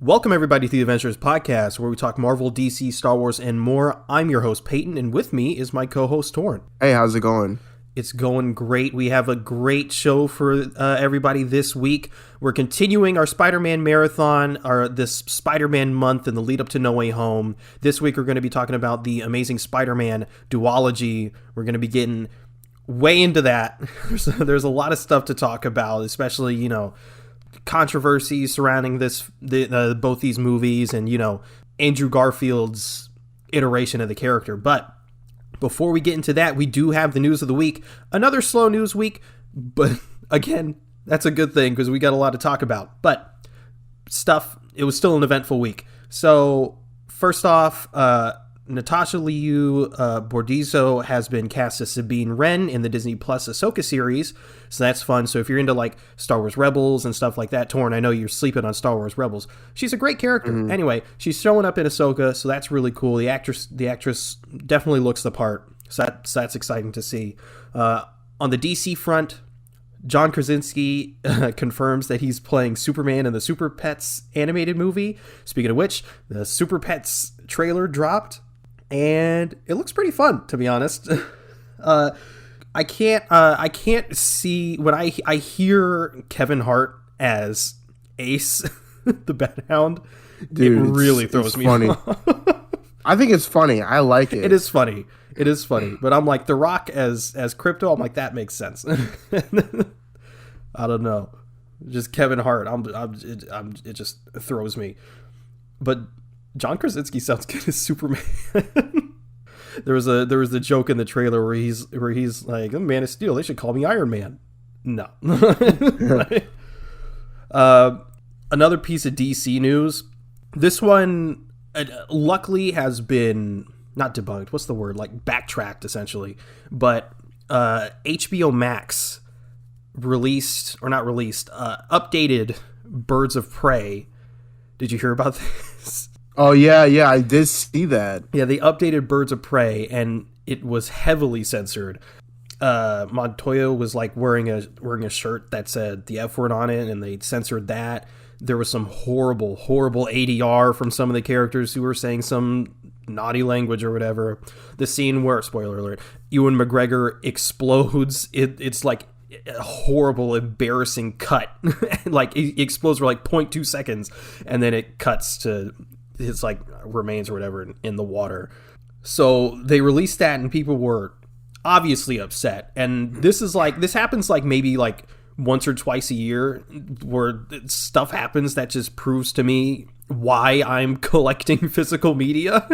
Welcome, everybody, to the Avengenerds podcast, where we talk Marvel, DC, Star Wars, and more. I'm your host, Peyton, and with me is my co-host, Torn. Hey, how's it going? It's going great. We have a great show for everybody this week. We're continuing our Spider-Man marathon, this Spider-Man month in the lead up to No Way Home. This week, we're going to be talking about the Amazing Spider-Man Duology. We're going to be getting way into that. There's a lot of stuff to talk about, especially, controversy surrounding both these movies and, Andrew Garfield's iteration of the character. But before we get into that, we do have the news of the week. Another slow news week, but again, that's a good thing because we got a lot to talk about. But it was still an eventful week. So first off, Natasha Liu Bordizzo has been cast as Sabine Wren in the Disney Plus Ahsoka series, so that's fun. So if you're into like Star Wars Rebels and stuff like that, Torn, I know you're sleeping on Star Wars Rebels. She's a great character. Mm-hmm. Anyway, she's showing up in Ahsoka, so that's really cool. The actress definitely looks the part, so that's exciting to see. On the DC front, John Krasinski confirms that he's playing Superman in the Super Pets animated movie. Speaking of which, the Super Pets trailer dropped, and it looks pretty fun, to be honest. I can't see when I hear Kevin Hart as Ace, the Bat Hound. Dude, it really throws me off. I think it's funny. I like it. It is funny. But I'm like, The Rock as Crypto. I'm like, that makes sense. I don't know. Just Kevin Hart. It just throws me. But John Krasinski sounds good as Superman. There was a joke in the trailer where he's like, Man of Steel, they should call me Iron Man. No. Another piece of DC news. This one luckily has been not debunked. What's the word? Like backtracked, essentially. But HBO Max updated Birds of Prey. Did you hear about this? Oh, yeah, I did see that. Yeah, they updated Birds of Prey, and it was heavily censored. Montoya was like wearing a shirt that said the F word on it, and they censored that. There was some horrible ADR from some of the characters who were saying some naughty language or whatever. The scene where, spoiler alert, Ewan McGregor explodes, it's like a horrible, embarrassing cut. Like, it explodes for like 0.2 seconds, and then it cuts to his like remains or whatever in the water. So they released that, and people were obviously upset. And this happens like maybe like once or twice a year, where stuff happens that just proves to me why I'm collecting physical media,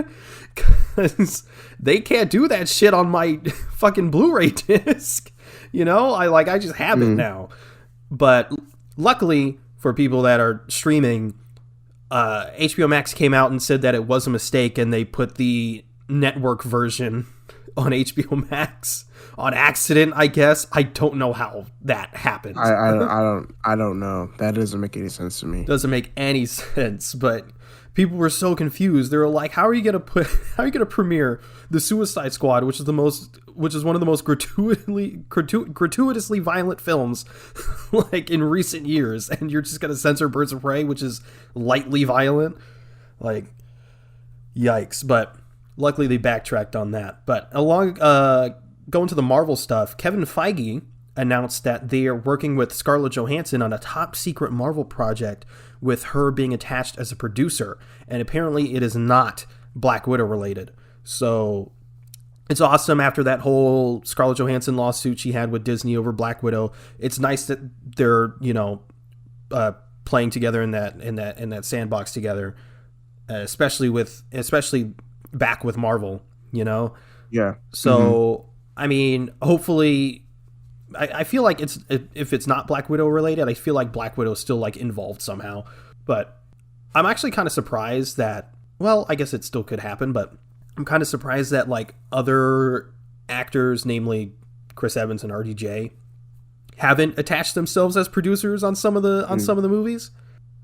because they can't do that shit on my fucking Blu-ray disc. I just have it now. But luckily for people that are streaming, HBO Max came out and said that it was a mistake, and they put the network version on HBO Max on accident, I guess. I don't know how that happened. I don't know. That doesn't make any sense to me. Doesn't make any sense, but people were so confused. They were like, how are you going to premiere The Suicide Squad, which is one of the most gratuitously violent films like in recent years, and you're just going to censor Birds of Prey, which is lightly violent? Like, yikes. But luckily they backtracked on that. But going to the Marvel stuff, Kevin Feige announced that they are working with Scarlett Johansson on a top secret Marvel project, with her being attached as a producer. And apparently it is not Black Widow related. So it's awesome. After that whole Scarlett Johansson lawsuit she had with Disney over Black Widow, it's nice that they're, playing together in that sandbox together, especially back with Marvel, Yeah. So, I mean, hopefully, I feel like if it's not Black Widow related, I feel like Black Widow is still like involved somehow. But I'm actually kind of surprised that, well, I guess it still could happen, but I'm kind of surprised that like other actors, namely Chris Evans and RDJ, haven't attached themselves as producers on some of the movies.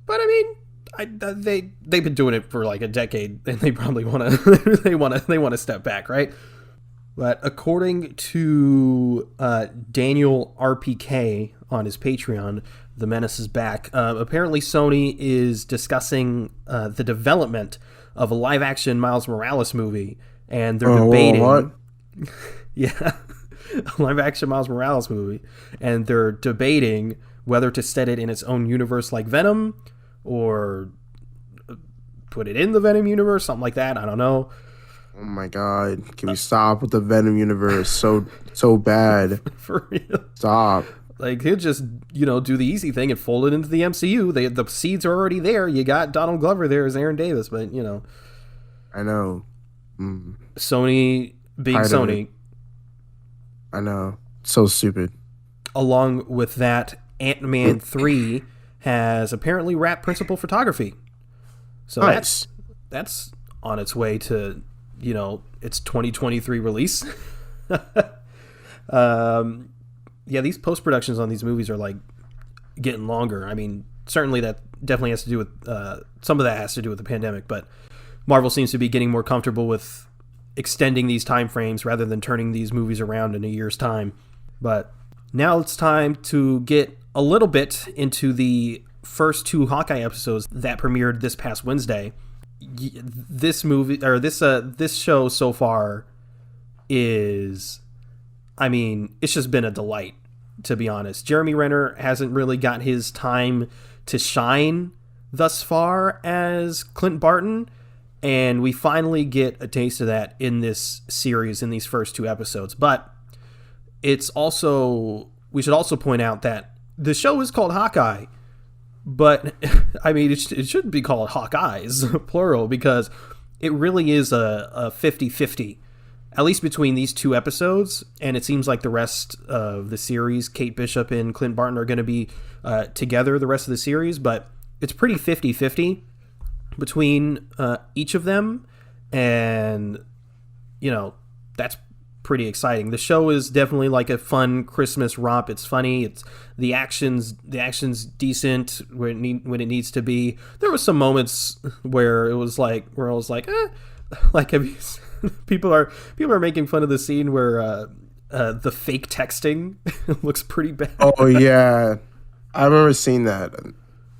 But I mean, they've been doing it for like a decade, and they probably want to step back, right? But according to Daniel RPK on his Patreon. The Menace is back. Apparently, Sony is discussing the development of a live-action Miles Morales movie, and they're debating. What? Yeah, a live-action Miles Morales movie, and they're debating whether to set it in its own universe like Venom, or put it in the Venom universe, something like that. I don't know. Oh my god! Can we stop with the Venom universe? So bad. For real. Stop. Like, he'll just, do the easy thing and fold it into the MCU. The seeds are already there. You got Donald Glover there as Aaron Davis, but, I know. Sony being Sony. I know. So stupid. Along with that, Ant-Man 3 has apparently wrapped principal photography. So nice. that's on its way to, its 2023 release. Yeah, these post-productions on these movies are, like, getting longer. I mean, certainly that definitely has to do with, some of that has to do with the pandemic, but Marvel seems to be getting more comfortable with extending these time frames rather than turning these movies around in a year's time. But now it's time to get a little bit into the first 2 Hawkeye episodes that premiered this past Wednesday. This movie, or this show so far is... I mean, it's just been a delight, to be honest. Jeremy Renner hasn't really got his time to shine thus far as Clint Barton, and we finally get a taste of that in this series, in these first 2 episodes. But it's also, we should also point out that the show is called Hawkeye, but I mean, it shouldn't be called Hawkeyes, plural, because it really is a 50-50. At least between these 2 episodes, and it seems like the rest of the series, Kate Bishop and Clint Barton are going to be together the rest of the series, but it's pretty 50-50 between each of them, and, that's pretty exciting. The show is definitely like a fun Christmas romp. It's funny. It's the action's decent when it needs to be. There was some moments where I was like, have you... People are making fun of the scene where the fake texting looks pretty bad. Oh yeah, I remember seeing that.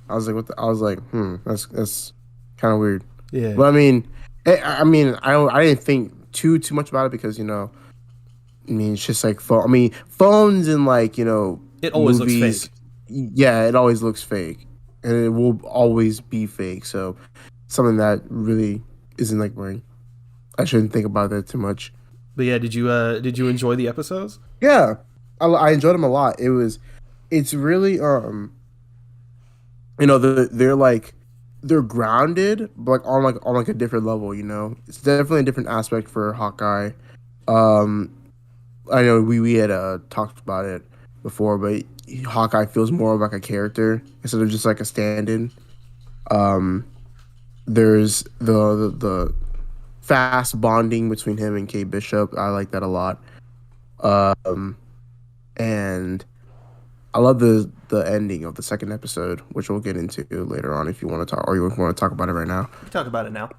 I was like, what? I was like, that's kind of weird. Yeah, but I mean, I didn't think too much about it because it's just like phone. I mean, phones and like it always movies, looks fake. Yeah, it always looks fake, and it will always be fake. So something that really isn't like worrying. I shouldn't think about that too much. But yeah, did you enjoy the episodes? Yeah, I enjoyed them a lot. It's really they're grounded, but on a different level. It's definitely a different aspect for Hawkeye. I know we had talked about it before, but Hawkeye feels more of like a character instead of just like a stand-in. There's the fast bonding between him and Kate Bishop. I like that a lot. And I love the ending of the second episode, which we'll get into later on if you want to talk, or you want to talk about it right now. We talk about it now.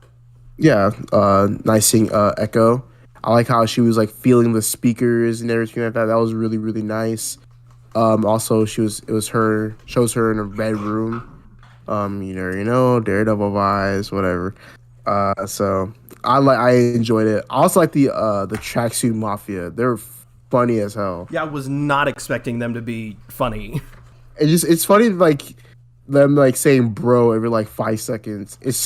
Yeah, nice seeing Echo. I like how she was like feeling the speakers and everything like that. That was really, really nice. Also, shows her in a red room. Daredevil vibes, whatever. So I enjoyed it. I also like the tracksuit mafia. They're funny as hell. Yeah, I was not expecting them to be funny. It's funny like them like saying bro every like 5 seconds. It's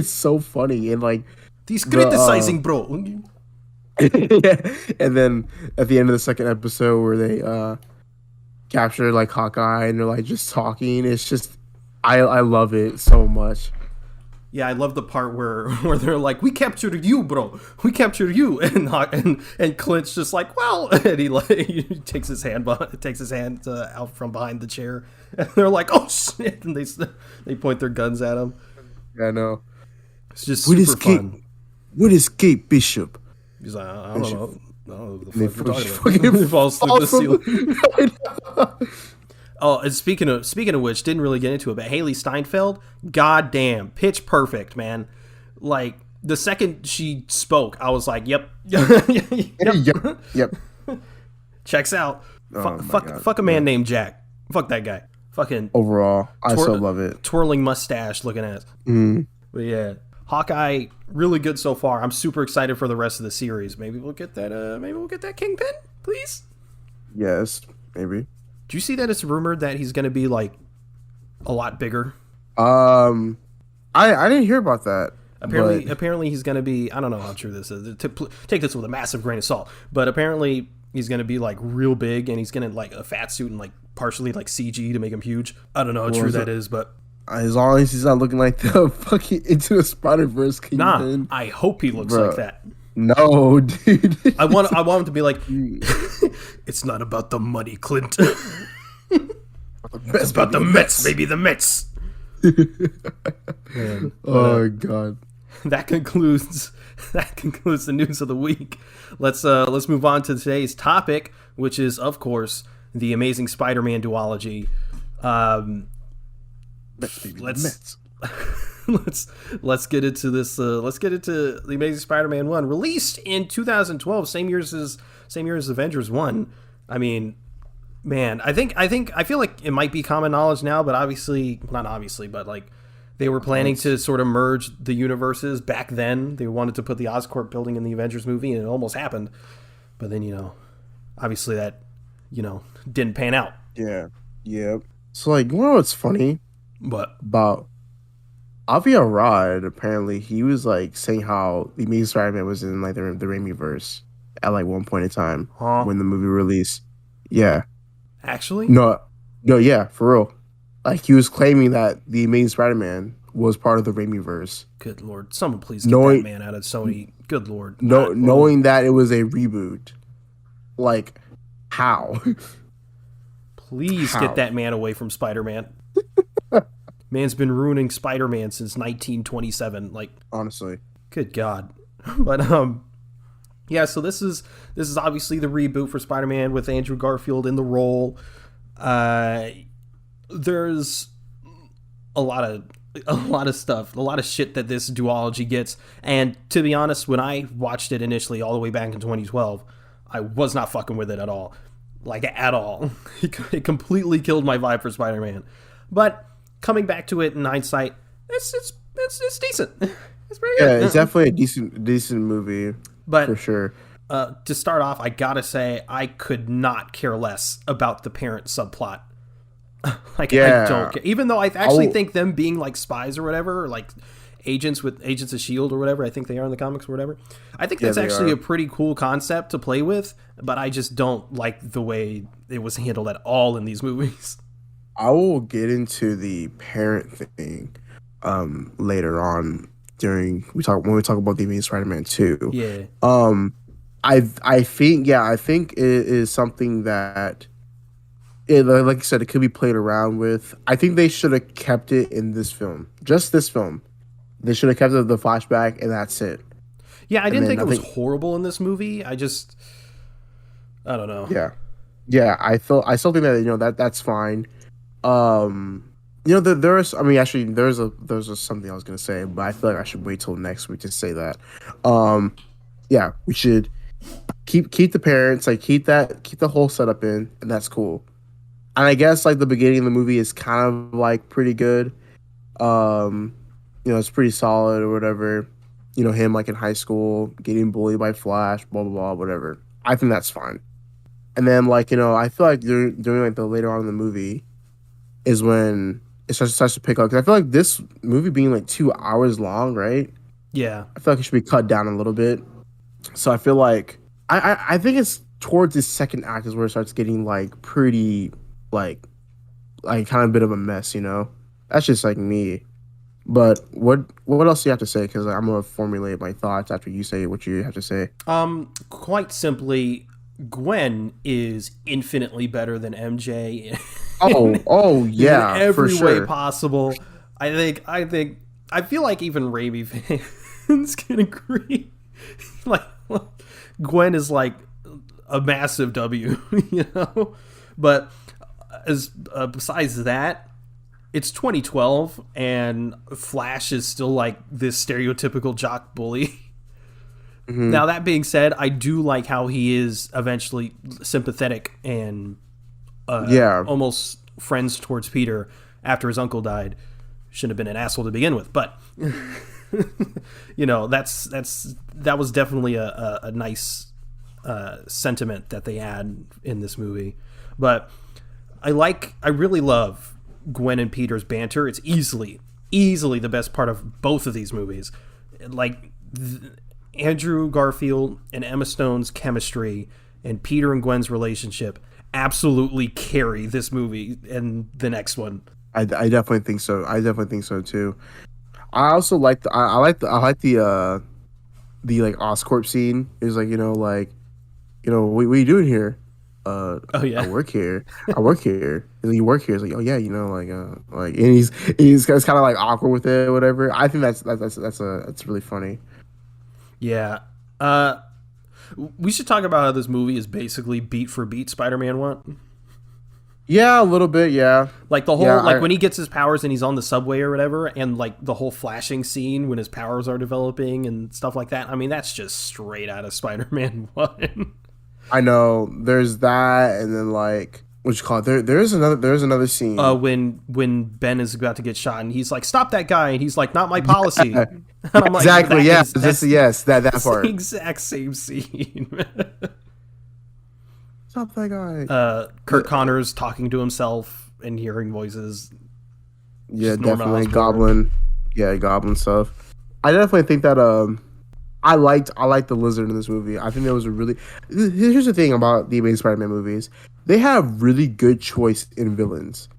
so funny and like he's criticizing bro. Yeah. And then at the end of the second episode where they capture like Hawkeye and they're like just talking, it's just I love it so much. Yeah, I love the part where they're like, "We captured you, bro. We captured you," and Clint's just like, "Well," and he takes his hand out from behind the chair, and they're like, "Oh shit!" and they point their guns at him. Yeah, I know. It's just super fun. What is Kate Bishop? He's like, I don't know. No, the fuck fucking falls through the ceiling. Oh, and speaking of which, didn't really get into it, but Haley Steinfeld, goddamn, pitch perfect, man. Like the second she spoke, I was like, "Yep, yep." Checks out. Oh fuck a man named Jack. Fuck that guy. Fucking overall. I so love it. twirling mustache looking ass. But yeah, Hawkeye really good so far. I'm super excited for the rest of the series. Maybe we'll get that. Maybe we'll get that Kingpin, please. Yes, maybe. Do you see that it's rumored that he's going to be like a lot bigger? I didn't hear about that. Apparently he's going to be. I don't know how true this is. Take this with a massive grain of salt. But apparently he's going to be like real big, and he's going to like a fat suit and like partially like CG to make him huge. I don't know how true that is, but as long as he's not looking like the fucking Into the Spider-Verse Kingpin. Nah, I hope he looks like that. No, dude. I want him to be like, it's not about the money, Clint. It's about the Mets, baby, the Mets. Man, oh God. That concludes the news of the week. Let's move on to today's topic, which is, of course, the Amazing Spider-Man duology. Let's get into this. Let's get into the Amazing Spider-Man 1, released in 2012, same year as Avengers 1. I mean, man, I feel like it might be common knowledge now, but but like they were planning to sort of merge the universes back then. They wanted to put the Oscorp building in the Avengers movie, and it almost happened. But then, obviously that, didn't pan out. Yeah. Yep. So like, you know what's funny? What? About Avengenerds, apparently he was like saying how the Amazing Spider-Man was in like the Raimi-verse at like one point in time when the movie released. Yeah. Actually? No, yeah, for real. Like he was claiming that the Amazing Spider-Man was part of the Raimi-verse. Good Lord. Someone please get that man out of Sony. Good Lord. Knowing that it was a reboot. Like, how? Please get that man away from Spider-Man. Man's been ruining Spider-Man since 1927. Like, honestly, good God. But yeah. So this is obviously the reboot for Spider-Man with Andrew Garfield in the role. There's a lot of stuff, a lot of shit that this duology gets. And to be honest, when I watched it initially, all the way back in 2012, I was not fucking with it at all. Like, at all. It completely killed my vibe for Spider-Man. But coming back to it in hindsight, it's decent. It's pretty good. Yeah, it's definitely a decent movie, but for sure. To start off, I gotta say, I could not care less about the parent subplot. I don't care. Even though I actually think them being like spies or whatever, or like agents of S.H.I.E.L.D. or whatever, I think they are in the comics or whatever. I think that's actually a pretty cool concept to play with, but I just don't like the way it was handled at all in these movies. I will get into the parent thing later on when we talk about the Amazing Spider-Man 2. Yeah. I think it is something that like I said, it could be played around with. I think they should have kept it in this film. Just this film. They should have kept it the flashback and that's it. Yeah, I didn't think it was horrible in this movie. I don't know. Yeah. Yeah, I still think that that's fine. There's something I was gonna say, but I feel like I should wait till next week to say that. Yeah, we should keep the parents, like keep the whole setup in, and that's cool. And I guess like the beginning of the movie is kind of like pretty good. It's pretty solid or whatever. Him like in high school getting bullied by Flash, blah blah blah, whatever. I think that's fine. And then I feel like during like the later on in the movie is when it starts to pick up. Because I feel like this movie being like 2 hours long, right? Yeah. I feel like it should be cut down a little bit. So I feel like I think it's towards the second act is where it starts getting like pretty like kind of a bit of a mess, That's just like me. But what else do you have to say? Because I'm gonna formulate my thoughts after you say what you have to say. Quite simply, Gwen is infinitely better than MJ. Yeah, in every for sure. way possible. I feel like even Raimi fans can agree. Like, Gwen is like a massive W, But besides that, it's 2012 and Flash is still like this stereotypical jock bully. Mm-hmm. Now, that being said, I do like how he is eventually sympathetic and almost friends towards Peter after his uncle died. Shouldn't have been an asshole to begin with, but you know, that was definitely a nice sentiment that they had in this movie. But I really love Gwen and Peter's banter. It's easily the best part of both of these movies. Like Andrew Garfield and Emma Stone's chemistry and Peter and Gwen's relationship absolutely carry this movie and the next one. I definitely think so. I definitely think so too. I also like the like Oscorp scene. It was like, what are you doing here? Oh yeah, I work here. I work here. And you work here. It's like, oh yeah, and he's kind of like awkward with it or whatever. I think that's really funny. Yeah. We should talk about how this movie is basically beat for beat Spider-Man 1. Yeah, a little bit, yeah. Like the whole, when he gets his powers and he's on the subway or whatever, and like the whole flashing scene when his powers are developing and stuff like that. I mean, that's just straight out of Spider-Man 1. I know. There's that, and then like, what you call it? There's another scene. When Ben is about to get shot, and he's like, "Stop that guy!" And he's like, "Not my policy." Yeah. And I'm like, exactly. Yeah. That part. The exact same scene. Stop that guy. Kurt Connors talking to himself and hearing voices. Yeah, definitely Goblin. Yeah, Goblin stuff. I definitely think that I liked the Lizard in this movie. I think there was a really. Here's the thing about the Amazing Spider-Man movies: they have really good choice in villains.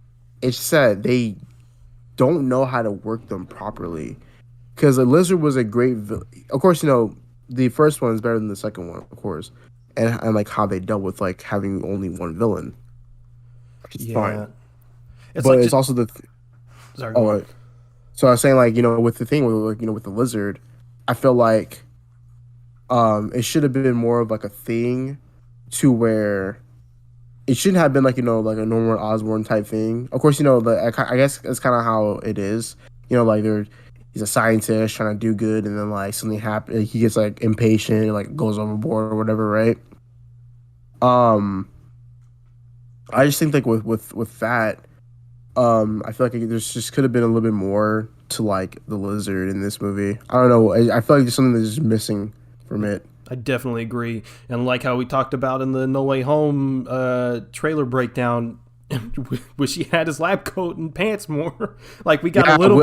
It's said they don't know how to work them properly. Because the Lizard was a great villain. Of course, the first one is better than the second one, of course, and like how they dealt with like having only one villain. It's fine. It's also the. Sorry. So I was saying, like, with the thing with with the Lizard, I feel like it should have been more of like a thing to where it shouldn't have been like like a Norman Osborn type thing. Of course, I guess that's kind of how it is. Like he's a scientist trying to do good, and then like something happens, he gets like impatient and like goes overboard or whatever, right? I just think like with that, I feel like there's just could have been a little bit more to like the Lizard in this movie. I don't know. I feel like there's something that's just missing from it. I definitely agree, and like how we talked about in the No Way Home trailer breakdown, wish he had his lab coat and pants more. Like we got a little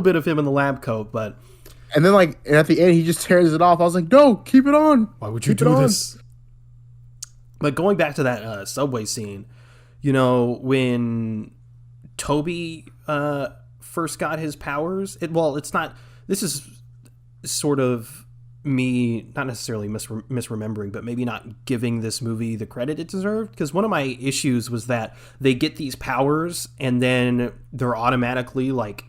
bit of him in the lab coat, but and then like at the end he just tears it off. I was like, no, keep it on. Why would you do this? But going back to that subway scene, when Toby first got his powers, it's not. This is sort of me not necessarily misremembering, but maybe not giving this movie the credit it deserved, because one of my issues was that they get these powers and then they're automatically like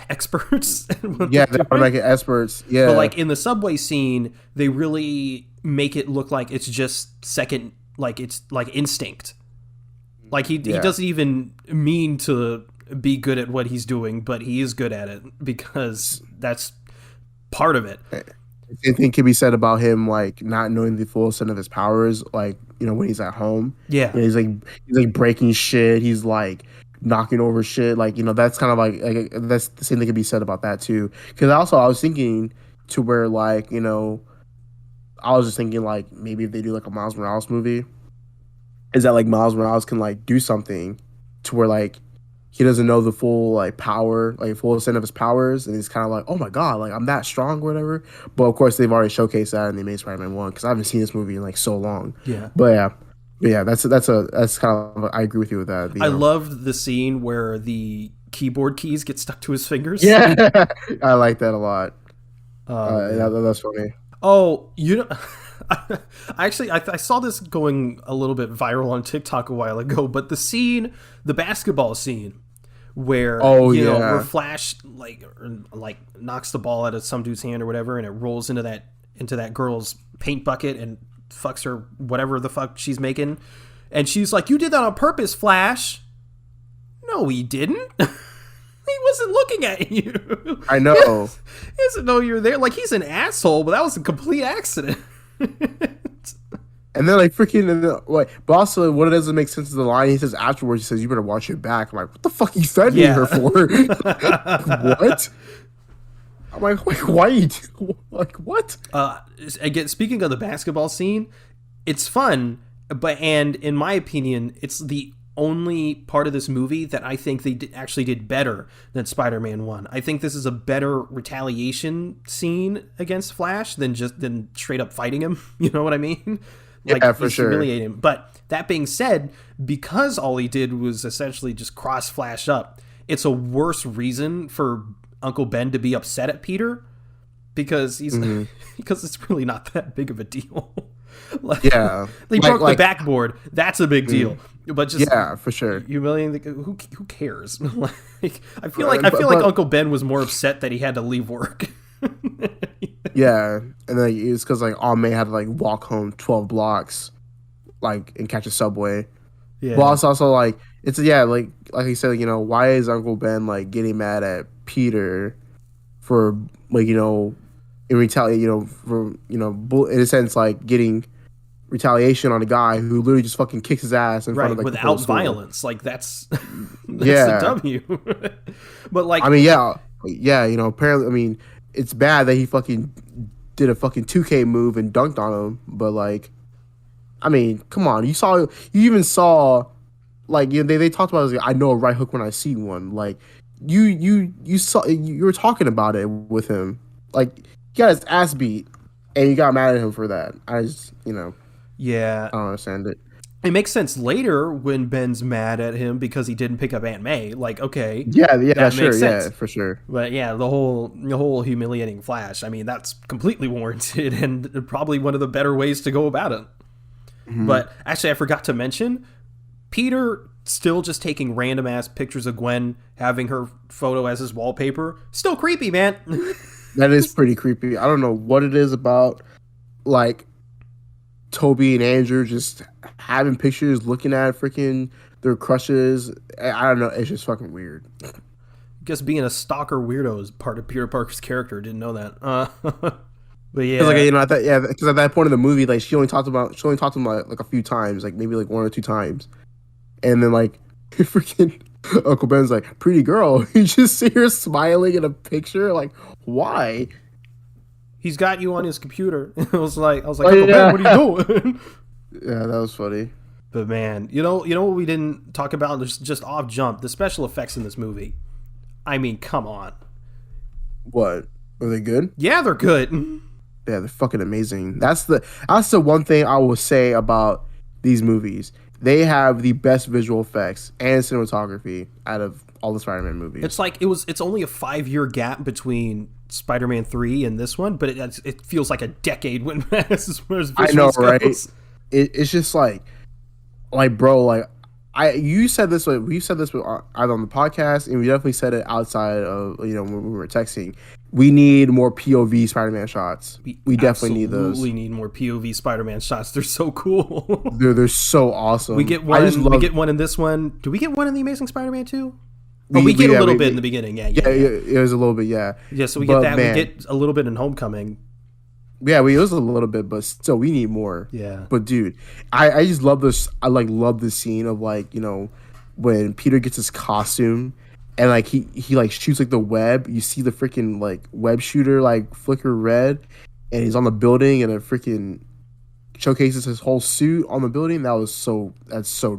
experts. Yeah, they're automatic experts. Yeah, but like in the subway scene, they really make it look like it's just second, like it's like instinct. Like he doesn't even mean to be good at what he's doing, but he is good at it because that's part of it. Same thing can be said about him, like not knowing the full extent of his powers. Like when he's at home, he's like breaking shit. He's like knocking over shit. Like that's kind of like that's the same thing can be said about that too. Because I was thinking to where like I was just thinking like maybe if they do like a Miles Morales movie, is that like Miles Morales can like do something to where like he doesn't know the full like power, like full extent of his powers, and he's kind of like, oh my god, like I'm that strong or whatever. But of course they've already showcased that in the Amazing Spider-Man 1 because I haven't seen this movie in like so long. Yeah, but that's kind of I agree with you with that. I loved the scene where the keyboard keys get stuck to his fingers. Yeah, I like that a lot. That's funny. Oh, I saw this going a little bit viral on TikTok a while ago, but the basketball scene where where Flash like knocks the ball out of some dude's hand or whatever, and it rolls into that girl's paint bucket and fucks her whatever the fuck she's making, and she's like, "You did that on purpose, Flash." No, he didn't. He wasn't looking at you. I know. He doesn't know you're there. Like, he's an asshole, but that was a complete accident. And then like freaking, and then, like, but also what it doesn't make sense is the line he says afterwards. He says, "You better watch your back." I'm like, what the fuck are you threatening her for? What? I'm like why you like what? Again, speaking of the basketball scene, it's fun, but and in my opinion, it's the only part of this movie that I think they actually did better than Spider-Man 1. I think this is a better retaliation scene against Flash than straight up fighting him. You know what I mean? Like, yeah, for sure. Humiliate him. But that being said, because all he did was essentially just cross Flash up, it's a worse reason for Uncle Ben to be upset at Peter, because he's because it's really not that big of a deal. Like, yeah, they broke the backboard. That's a big deal. But just for sure. Humiliating. Who cares? Like, I feel like Uncle Ben was more upset that he had to leave work. Yeah, and then it's because like Aunt May had to like walk home 12 blocks, like, and catch a subway. Yeah. But it's also like it's like you said, you know, why is Uncle Ben like getting mad at Peter for, like, you know, in retaliate, you know, for, you know, in a sense, like getting retaliation on a guy who literally just fucking kicks his ass in front of, like, without violence. Like, that's a W. But like, I mean, you know, apparently, I mean, it's bad that he fucking did a fucking 2K move and dunked on him, but like, I mean, come on, you even saw, like, you know, they talked about it, like, I know a right hook when I see one. Like, you were talking about it with him, like, he got his ass beat and you got mad at him for that. I just, you know, yeah, I don't understand it. It makes sense later when Ben's mad at him because he didn't pick up Aunt May. Like, okay, that sure, makes sense. Yeah, for sure. But yeah, the whole humiliating Flash. I mean, that's completely warranted and probably one of the better ways to go about it. Mm-hmm. But actually, I forgot to mention, Peter still just taking random ass pictures of Gwen, having her photo as his wallpaper. Still creepy, man. That is pretty creepy. I don't know what it is about, like, Toby and Andrew just having pictures, looking at freaking their crushes. I don't know. It's just fucking weird. Guess being a stalker weirdo is part of Peter Parker's character. Didn't know that. But yeah, like, you know, because at that point in the movie, like, she only talked to him like a few times, like maybe like 1 or 2 times, and then like freaking Uncle Ben's like, pretty girl. You just see her smiling in a picture. Like, why? He's got you on his computer. I was like, Uncle Ben, what are you doing? Yeah, that was funny. But man, you know what we didn't talk about? Just off jump, the special effects in this movie. I mean, come on. What? Are they good? Yeah, they're good. Yeah, they're fucking amazing. That's the one thing I will say about these movies. They have the best visual effects and cinematography out of all the Spider-Man movies. It's like it's only a 5-year gap between Spider-Man 3 and this one, but it feels like a decade when as I know, right? It's just like bro, like you said this way. We said this either on the podcast, and we definitely said it outside of, you know, when we were texting. We need more POV Spider-Man shots. We definitely need those. We need more POV Spider-Man shots. They're so cool. They're so awesome. We get one. We get one in this one. Do we get one in the Amazing Spider-Man 2? We get a little bit in the beginning. Yeah. It was a little bit. Yeah. Yeah. So we get that. Man, we get a little bit in Homecoming. Yeah, it was a little bit, but still, we need more. Yeah. But dude, I just love this. I love the scene of, like, you know, when Peter gets his costume and like he like shoots like the web. You see the freaking like web shooter like flicker red, and he's on the building, and it freaking showcases his whole suit on the building. That's so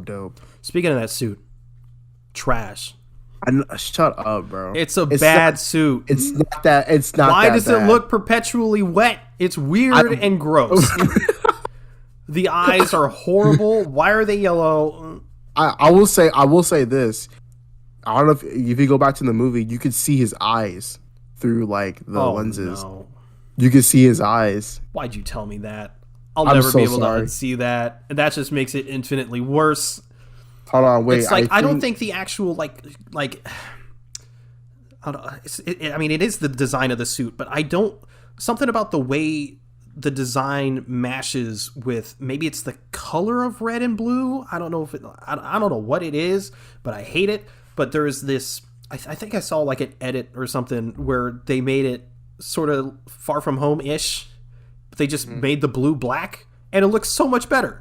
dope. Speaking of that suit, trash. Shut up, bro. It's a bad suit. It's not that. It's not. Why that does bad. It look perpetually wet? It's weird and gross. The eyes are horrible. Why are they yellow? I will say this. I don't know if you go back to the movie, you could see his eyes through like the lenses. No. You could see his eyes. Why'd you tell me that? I'll never be able to unsee that. That just makes it infinitely worse. Hold on, wait. It's like I don't think the actual like I don't know. I mean, it is the design of the suit, but I don't. Something about the way the design mashes with, maybe it's the color of red and blue. I don't know if I don't know what it is, but I hate it. But there is this. I think I saw like an edit or something where they made it sort of Far From Home ish. They just made the blue black. and it looks so much better.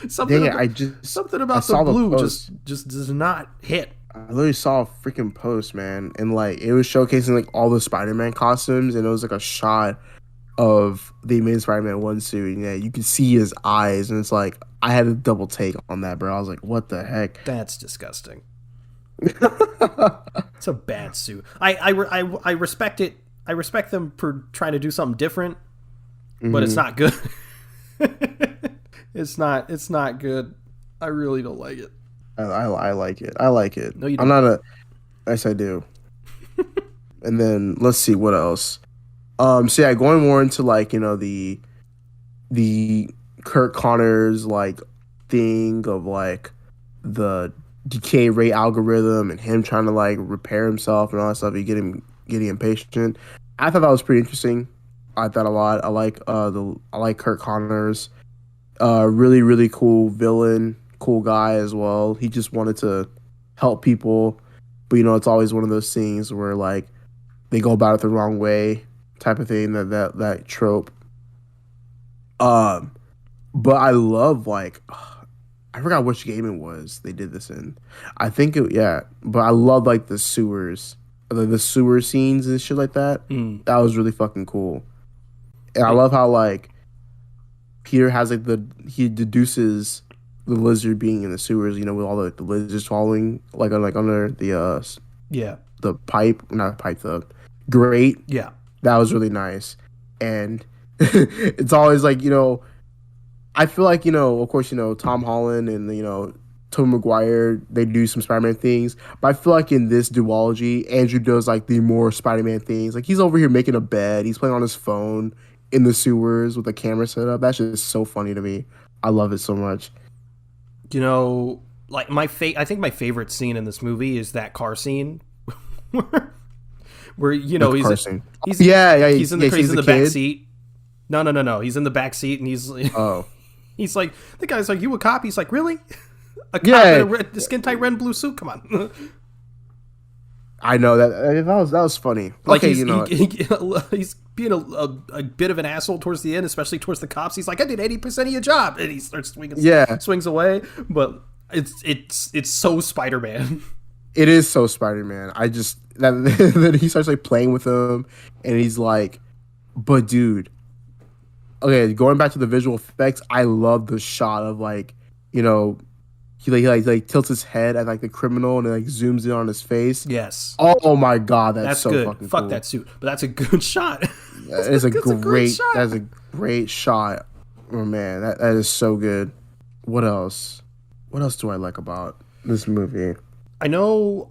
something Dang it, about, something about the blue just does not hit. I literally saw a freaking post, man, and like it was showcasing like all the Spider-Man costumes, and it was like a shot of the Amazing Spider-Man 1 suit. And yeah, you could see his eyes, and it's like I had a double take on that, bro. I was like, what the heck? That's disgusting. It's a bad suit. I respect it. I respect them for trying to do something different, but it's not good. It's not good. I really don't like it. I like it. I like it. No, you I'm don't. not a. Yes, I do. And then let's see what else. So yeah, going more into like the Kurt Connors like thing of like the decay rate algorithm and him trying to like repair himself and all that stuff. You getting impatient. I thought that was pretty interesting. I thought a lot. I like Kurt Connors. Really really cool villain, cool guy as well. He just wanted to help people, but it's always one of those things where like they go about it the wrong way, type of thing. That trope. But I love like I forgot which game it was they did this in. I think but I love like the sewers, the sewer scenes and shit like that. That was really fucking cool. And I love how like Peter has like he deduces the lizard being in the sewers, with all the lizards following like under the pipe, not pipe, the grate. Yeah. That was really nice. And it's always like, I feel like, of course, Tom Holland and, Tobey Maguire, they do some Spider-Man things. But I feel like in this duology, Andrew does like the more Spider-Man things. Like he's over here making a bed. He's playing on his phone in the sewers with a camera set up. That's just so funny to me. I love it so much. Like I think my favorite scene in this movie is that car scene where he's in the back seat. No. He's in the back seat and he's he's like, the guy's like, you a cop? He's like, really? A cop in a skin tight red and blue suit? Come on. I know that was funny. Like okay, he's being a bit of an asshole towards the end, especially towards the cops. He's like, I did 80% of your job, and he starts swings away. But it's so Spider-Man. It is so Spider-Man. Then he starts like playing with him, and he's like, but dude, okay, going back to the visual effects, I love the shot of like, he like tilts his head at like the criminal and it like zooms in on his face. Yes. Oh my god, that's so good. fucking Fuck cool. That suit, but that's a good shot. That's a great shot. Oh man, that is so good. What else? What else do I like about this movie? I know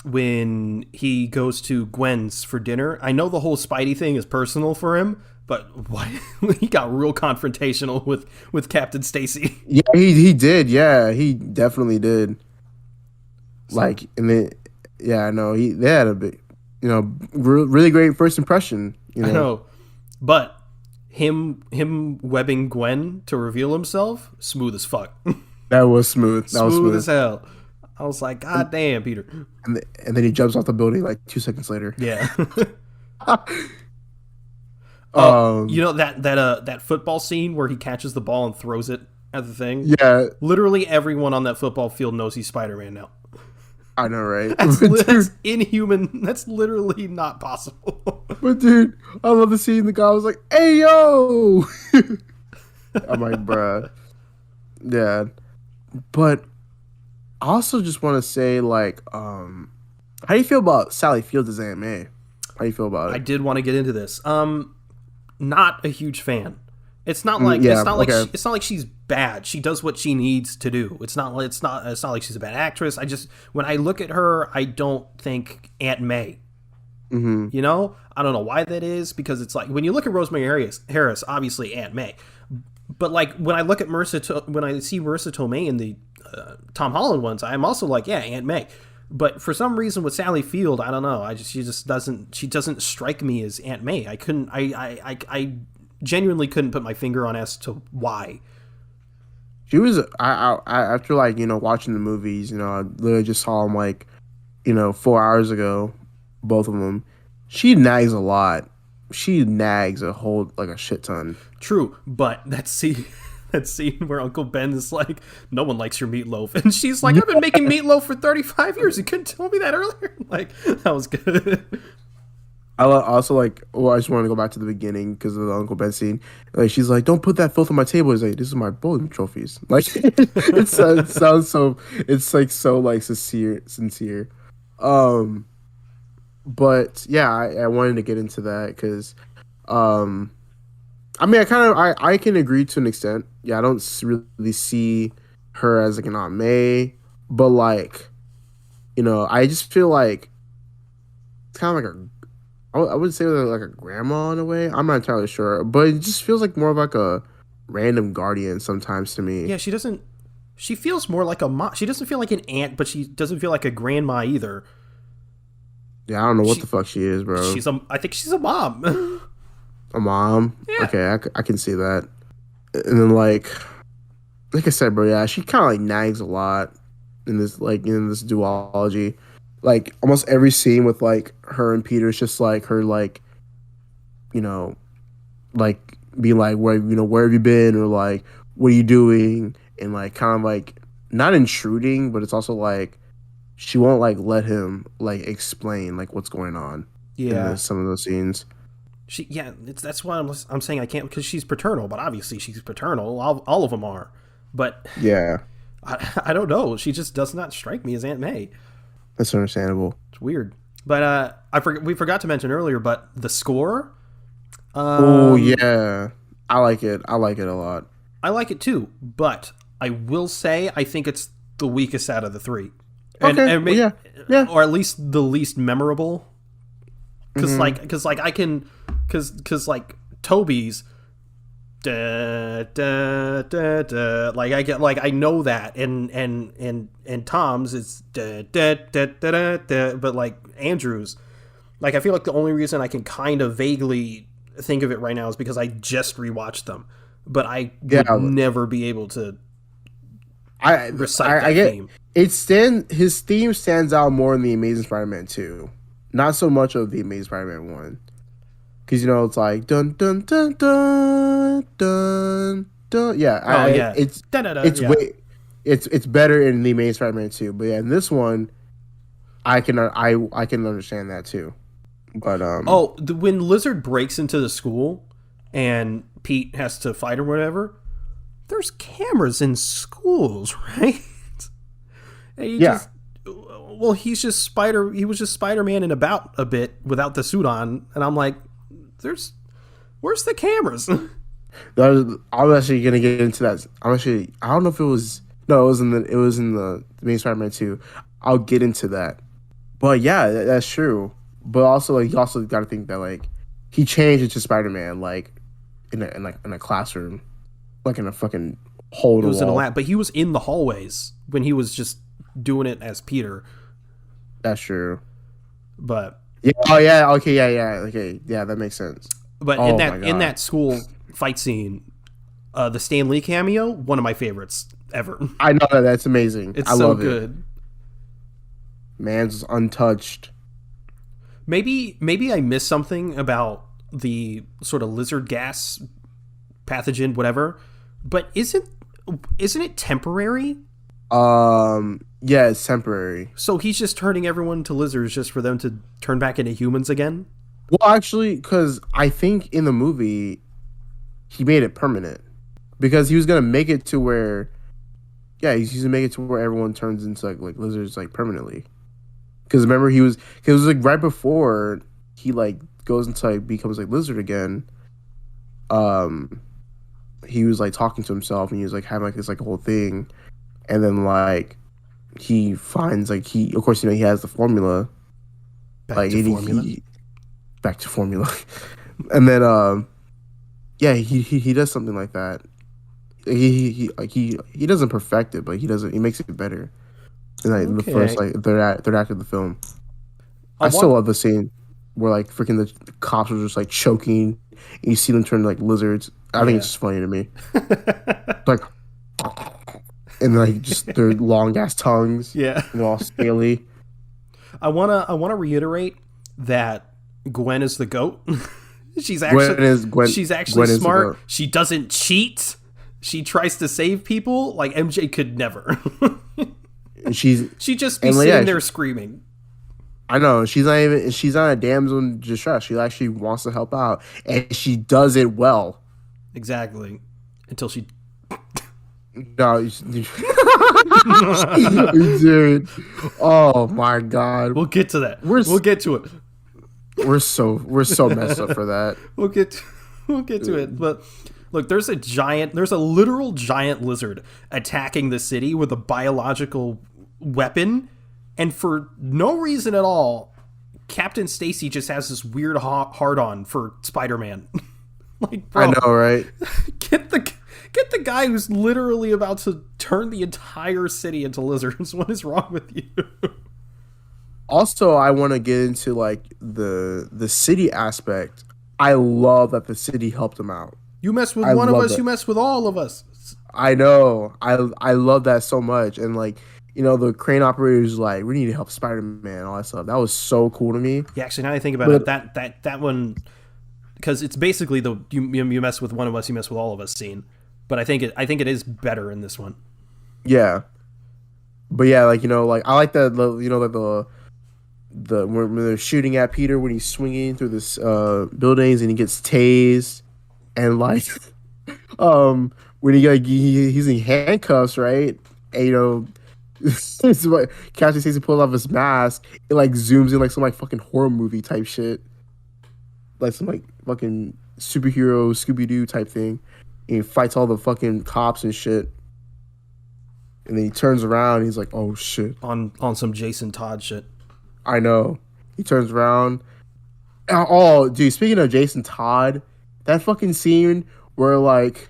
when he goes to Gwen's for dinner, I know the whole Spidey thing is personal for him, but why he got real confrontational with Captain Stacy. Yeah, he did. Yeah, he definitely did. Like, and then I know they had a big, really great first impression. I know, but him webbing Gwen to reveal himself, smooth as fuck. That was smooth. That was smooth as hell. I was like, God damn, Peter. And then he jumps off the building like 2 seconds later. Yeah. That football scene where he catches the ball and throws it at the thing? Yeah. Literally everyone on that football field knows he's Spider-Man now. I know, right? That's inhuman. That's literally not possible. But dude, I love the scene. The guy was like, "Hey yo!" I'm like, bruh. Yeah. But I also just want to say, like, how do you feel about Sally Fields as Aunt May? How do you feel about it? I did want to get into this. Not a huge fan. It's not like it's not like she's bad. She does what she needs to do. It's not like she's a bad actress. When I look at her, I don't think Aunt May. Mm-hmm. I don't know why that is, because it's like when you look at Rosemary Harris, obviously Aunt May. But like when I look at when I see Marissa Tomei in the Tom Holland ones, I'm also like, yeah, Aunt May. But for some reason with Sally Field, I don't know. She doesn't strike me as Aunt May. I genuinely couldn't put my finger on as to why. She was I after like watching the movies, I literally just saw them like 4 hours ago, both of them. She nags a lot, she nags a whole like a shit ton. True, but that scene where Uncle Ben is like, "No one likes your meatloaf," and she's like, "I've been making meatloaf for 35 years. You couldn't tell me that earlier." Like, that was good. Also like, well, I just want to go back to the beginning because of the Uncle Ben scene. Like, she's like, "Don't put that filth on my table." He's like, "This is my bowling trophies." Like, it sounds so. It's like so like sincere. Um, but yeah, I wanted to get into that because, um, I mean, I can agree to an extent. Yeah, I don't really see her as like an Aunt May, but like, I just feel like it's kind of like I would say like a grandma in a way. I'm not entirely sure, but it just feels like more of like a random guardian sometimes to me. Yeah, she feels more like a mom. She doesn't feel like an aunt, but she doesn't feel like a grandma either. Yeah, I don't know what the fuck she is, bro. I think she's a mom. A mom? Yeah. Okay, I can see that. And then like I said, bro, yeah, she kind of like nags a lot in this duology. Like almost every scene with like her and Peter is just like her like, you know, like being like where have you been, or like what are you doing, and like kind of like not intruding, but it's also like she won't like let him like explain like what's going on Yeah. in some of those scenes. That's why I'm saying I can't, because she's paternal, but obviously she's paternal. All of them are, but Yeah, I don't know. She just does not strike me as Aunt May. that's understandable. It's weird. But we forgot to mention earlier, but the score. Oh yeah, I like it. I like it a lot. I like it too, but I will say I think it's the weakest out of the three, Okay, yeah, or at least the least memorable. Because Toby's da, da, da, da, like I know that, and Tom's is da, da, da, da, da, da, but like Andrew's, like I feel like the only reason I can kind of vaguely think of it right now is because I just rewatched them, but I would never be able to recite that theme. His theme stands out more in the Amazing Spider-Man 2, not so much of the Amazing Spider-Man 1. Because it's like dun dun dun dun dun dun. Yeah, it's better in the Amazing Spider-Man 2, but yeah, in this one, I can understand that too. But when Lizard breaks into the school and Pete has to fight or whatever, there's cameras in schools, right? And he was just Spider-Man in about a bit without the suit on, and I'm like, where's the cameras? I'm actually gonna get into that. I don't know if it was it was in the main Spider-Man 2. I'll get into that. But yeah, that's true. But also like you also got to think that like he changed into Spider-Man like in a classroom, like in a fucking hole in the wall. In a lab, but he was in the hallways when he was just doing it as Peter. That's true. But yeah, oh yeah, okay, yeah, that makes sense. But in that school fight scene, the Stan Lee cameo, one of my favorites ever. I know that's amazing. It's so good. Man's untouched. Maybe I missed something about the sort of lizard gas pathogen, whatever. But isn't it temporary? Yeah, it's temporary. So he's just turning everyone to lizards just for them to turn back into humans again? Well, actually, because I think in the movie he made it permanent, because he was gonna make it to where, he's gonna make it to where everyone turns into like lizards like permanently. Because remember it was like right before he like goes into like becomes like lizard again. He was like talking to himself and he was like having like this like whole thing, and then like he finds like he has the formula. Back to formula. And then he does something like that. He doesn't perfect it, but he makes it better. And like the first like third act of the film. I still love the scene where like freaking the cops are just like choking and you see them turn like lizards. I think it's just funny to me. Like, and like just their long ass tongues. Yeah. And all scaly. I wanna reiterate that Gwen is the GOAT. She's Gwen actually is Gwen. she's actually Gwen is the smart. goat. She doesn't cheat. She tries to save people. Like MJ could never. And she's She'd just be and sitting yeah, there screaming. I know she's not a damsel in distress. She actually wants to help out, and she does it well. Exactly. Until she. No, dude. Oh my god, We'll get to that. We're We'll get to it. we're so messed up for that. We'll get to it. But look, there's a literal giant lizard attacking the city with a biological weapon, and for no reason at all, Captain Stacy just has this weird hard on for Spider-Man. Like, bro, I know, right? get the guy who's literally about to turn the entire city into lizards. What is wrong with you? Also, I want to get into like the city aspect. I love that the city helped him out. You mess with I one of love us, that. you mess with all of us. I know. I love that so much. And like, the crane operators like, we need to help Spider-Man, all that stuff. That was so cool to me. Yeah, actually, now I think about it, that one, because it's basically the you mess with one of us, you mess with all of us scene. But I think it is better in this one. Yeah. But yeah, like, like I like that, the when they're shooting at Peter when he's swinging through this buildings and he gets tased, and like when he's in handcuffs, right? And it's what Captain Stacy pulls off his mask, it like zooms in like some like fucking horror movie type shit, like some like fucking superhero Scooby-Doo type thing, and he fights all the fucking cops and shit, and then he turns around and he's like, oh shit, On some Jason Todd shit. I know. He turns around. Oh, dude, speaking of Jason Todd, that fucking scene where, like,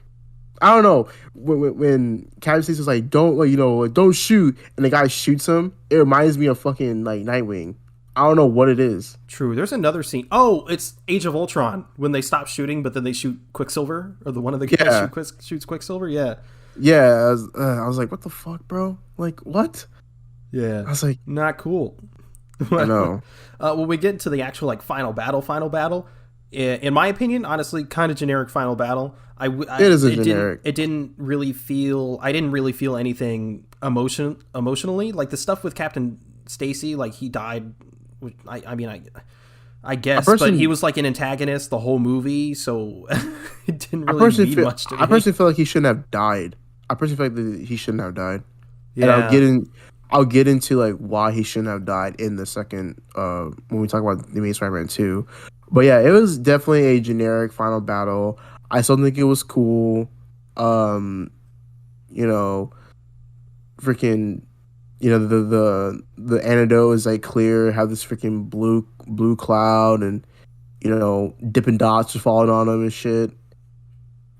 I don't know, when Captain Stacy was like, don't shoot, and the guy shoots him, it reminds me of fucking, like, Nightwing. I don't know what it is. True. There's another scene. Oh, it's Age of Ultron, when they stop shooting, but then they shoot Quicksilver, or one of the guys shoots Quicksilver. Yeah. Yeah, I was like, what the fuck, bro? Like, what? Yeah. I was like, not cool. I know. When we get into the actual like final battle, in my opinion, honestly, kind of generic final battle. It is a generic. I didn't really feel anything emotionally. Like the stuff with Captain Stacy, like he died. I guess, but he was like an antagonist the whole movie, so it didn't really mean much to me. I personally feel like he shouldn't have died. I personally feel like he shouldn't have died. Yeah. And I'll get into like why he shouldn't have died in the second when we talk about the Amazing Spider-Man 2. But yeah, it was definitely a generic final battle. I still think it was cool. Freaking, the antidote is like clear, have this freaking blue cloud, and Dippin' Dots are falling on him and shit,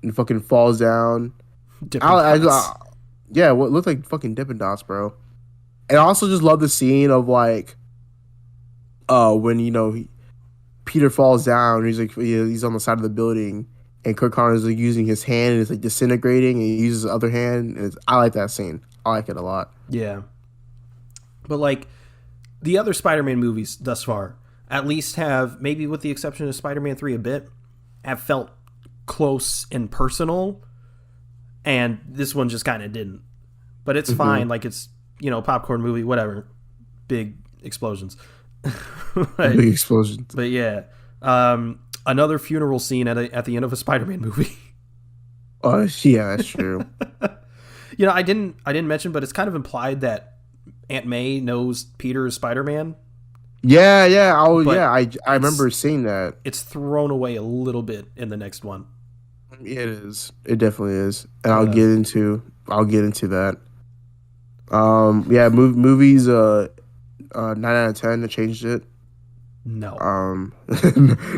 and fucking falls down. Yeah, what looked like fucking Dippin' Dots, bro. And I also just love the scene of like, when Peter falls down, he's on the side of the building, and Kirk Connor's like using his hand and it's like disintegrating, and he uses his other hand. And I like that scene. I like it a lot. Yeah, but like the other Spider-Man movies thus far, at least have, maybe with the exception of Spider-Man 3 a bit, have felt close and personal, and this one just kind of didn't. But it's fine. Like it's popcorn movie, whatever. Big explosions. Big explosions. But yeah, another funeral scene at the end of a Spider-Man movie. Yeah, that's true. I didn't mention, but it's kind of implied that Aunt May knows Peter is Spider-Man. Yeah. I remember seeing that. It's thrown away a little bit in the next one. Yeah, it is. It definitely is, and I'll get into that. Yeah, movies. 9 out of 10. They changed it. No.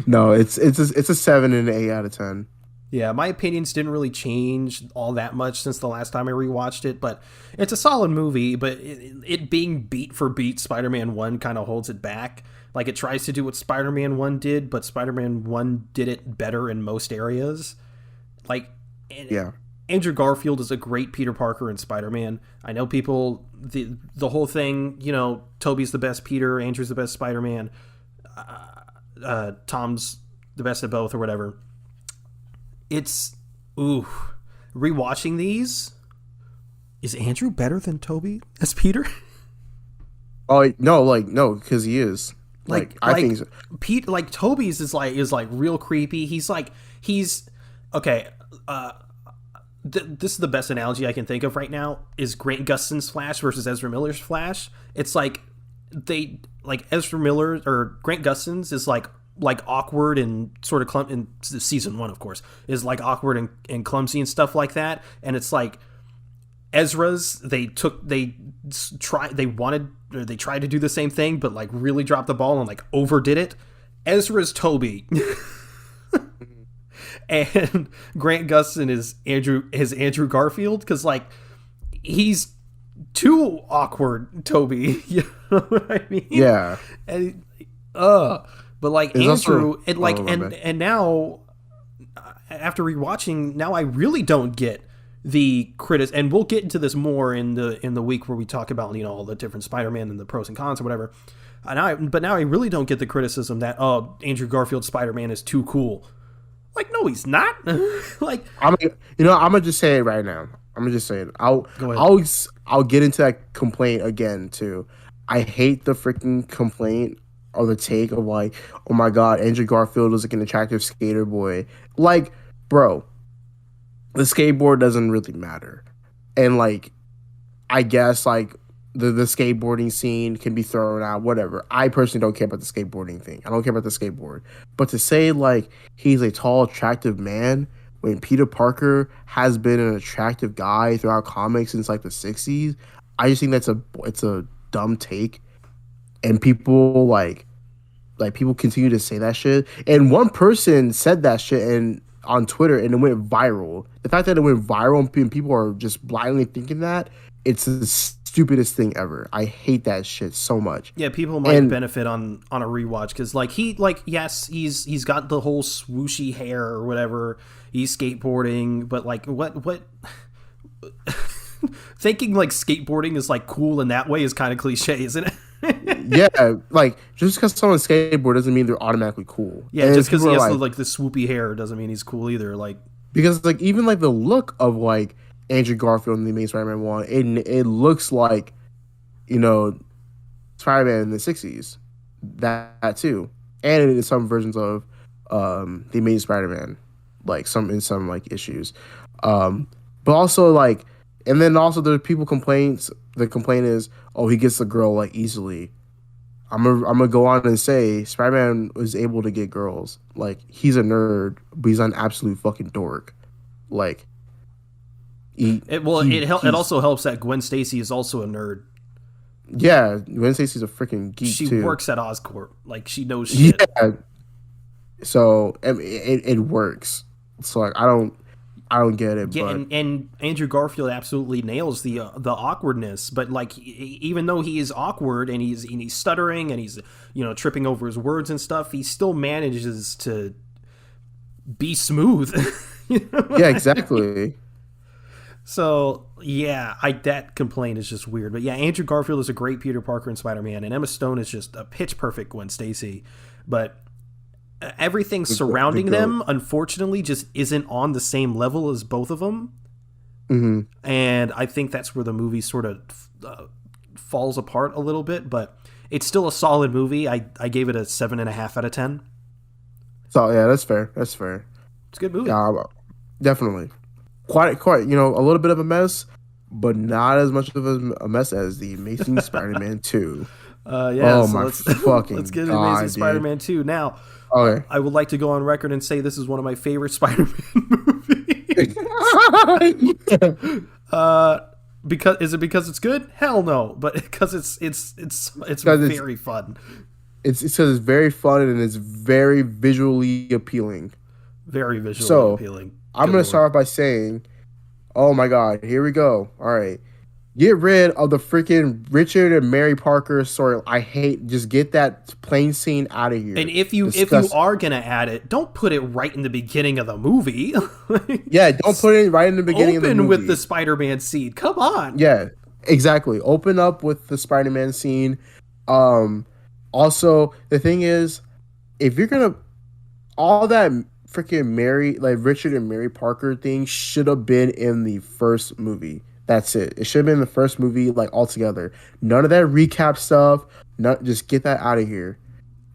No. It's a 7 and an 8 out of 10. Yeah, my opinions didn't really change all that much since the last time I rewatched it, but it's a solid movie. But it being beat for beat, Spider-Man 1 kind of holds it back. Like it tries to do what Spider-Man 1 did, but Spider-Man 1 did it better in most areas. Like, yeah. Andrew Garfield is a great Peter Parker and Spider-Man. I know people, the whole thing, Toby's the best Peter, Andrew's the best Spider-Man. Tom's the best of both or whatever. It's rewatching these. Is Andrew better than Toby as Peter? Oh no, because he is. I think so. Pete, like Toby's is like real creepy. He's okay. This is the best analogy I can think of right now. Is Grant Gustin's Flash versus Ezra Miller's Flash? It's like Ezra Miller or Grant Gustin's is like awkward and sort of in season 1, of course, is like awkward and clumsy and stuff like that. And it's like Ezra's, they tried to do the same thing, but like really dropped the ball and like overdid it. Ezra's Toby. And Grant Gustin is Andrew Garfield, because like he's too awkward Toby. You know what I mean? Yeah. And but like it's Andrew also, and now after rewatching, now I really don't get the critics, and we'll get into this more in the week where we talk about, you know, all the different Spider-Man and the pros and cons or whatever. But now I really don't get the criticism that Andrew Garfield's Spider-Man is too cool. Like, no, he's not. Like, I'm gonna just say it right now. I'm gonna just say it. I'll get into that complaint again too. I hate the freaking complaint or the take of like, oh my god, Andrew Garfield is like an attractive skater boy. Like, bro, the skateboard doesn't really matter. And like, I guess like the skateboarding scene can be thrown out, whatever. I personally don't care about the skateboarding thing. I don't care about the skateboard. But to say like he's a tall, attractive man when Peter Parker has been an attractive guy throughout comics since like the 60s, I just think it's a dumb take. And people like people continue to say that shit. And one person said that shit on Twitter and it went viral. The fact that it went viral and people are just blindly thinking that, it's the stupidest thing ever. I hate that shit so much. Yeah, people might benefit on a rewatch because yes, he's got the whole swooshy hair or whatever. He's skateboarding, but like what thinking like skateboarding is like cool in that way is kind of cliche, isn't it? Yeah, like just because someone's skateboard doesn't mean they're automatically cool. Yeah, and just because he has the swoopy hair doesn't mean he's cool either. Like, because like even like the look of like Andrew Garfield in the Amazing Spider-Man 1, it looks like, you know, Spider-Man in the 60s. That too. And in some versions of the Amazing Spider-Man, like in some like issues. But also like, and then also the complaint is, oh, he gets the girl like easily. I'm gonna go on and say Spider-Man was able to get girls. Like, he's a nerd, but he's an absolute fucking dork. Like, it also helps that Gwen Stacy is also a nerd. Yeah, Gwen Stacy's a freaking geek too. She works at Oscorp. Like, she knows shit. Yeah. So it works. So like I don't get it. Yeah, but and Andrew Garfield absolutely nails the awkwardness. But like, even though he is awkward and he's stuttering and he's, you know, tripping over his words and stuff, he still manages to be smooth. You know yeah, exactly. I mean? So yeah, that complaint is just weird. But yeah, Andrew Garfield is a great Peter Parker and Spider-Man, and Emma Stone is just a pitch perfect Gwen Stacy. But everything surrounding them, unfortunately, just isn't on the same level as both of them. Mm-hmm. And I think that's where the movie sort of falls apart a little bit. But it's still a solid movie. I gave it a 7.5 out of 10. So yeah, that's fair. That's fair. It's a good movie. Definitely. Quite, you know, a little bit of a mess, but not as much of a mess as the Amazing Spider-Man 2. Yeah, oh so my fucking let's get God, Amazing Spider-Man 2. Now, okay. I would like to go on record and say this is one of my favorite Spider-Man movies. Because it's good? Hell no, but because it's very fun. It's because it's very fun and it's very visually appealing. Very visually appealing. I'm going to start off by saying, oh my God, here we go. All right. Get rid of the freaking Richard and Mary Parker story. Just get that plain scene out of here. And if you are going to add it, don't put it right in the beginning of the movie. Yeah, don't put it right in the beginning of the movie. Open with the Spider-Man scene. Come on. Yeah, exactly. Open up with the Spider-Man scene. Also, the thing is, if you're going to all that freaking Mary, like Richard and Mary Parker thing should have been in the first movie. That's it. It should have been in the first movie, like altogether. None of that recap stuff. Not just get that out of here.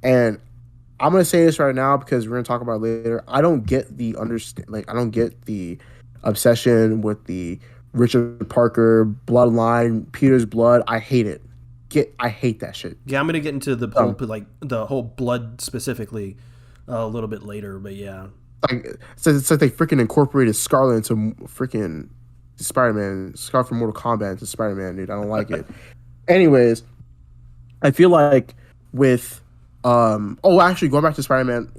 And I'm gonna say this right now because we're gonna talk about it later. I don't get the understand. Like I don't get the obsession with the Richard Parker bloodline, Peter's blood. I hate it. I hate that shit. Yeah, I'm gonna get into the whole the whole blood specifically a little bit later, but yeah, Like it's like they freaking incorporated Scarlet into freaking Spider-Man, Scarlet from Mortal Kombat into Spider-Man, dude. I don't like it. Anyways, I feel like with actually going back to Spider-Man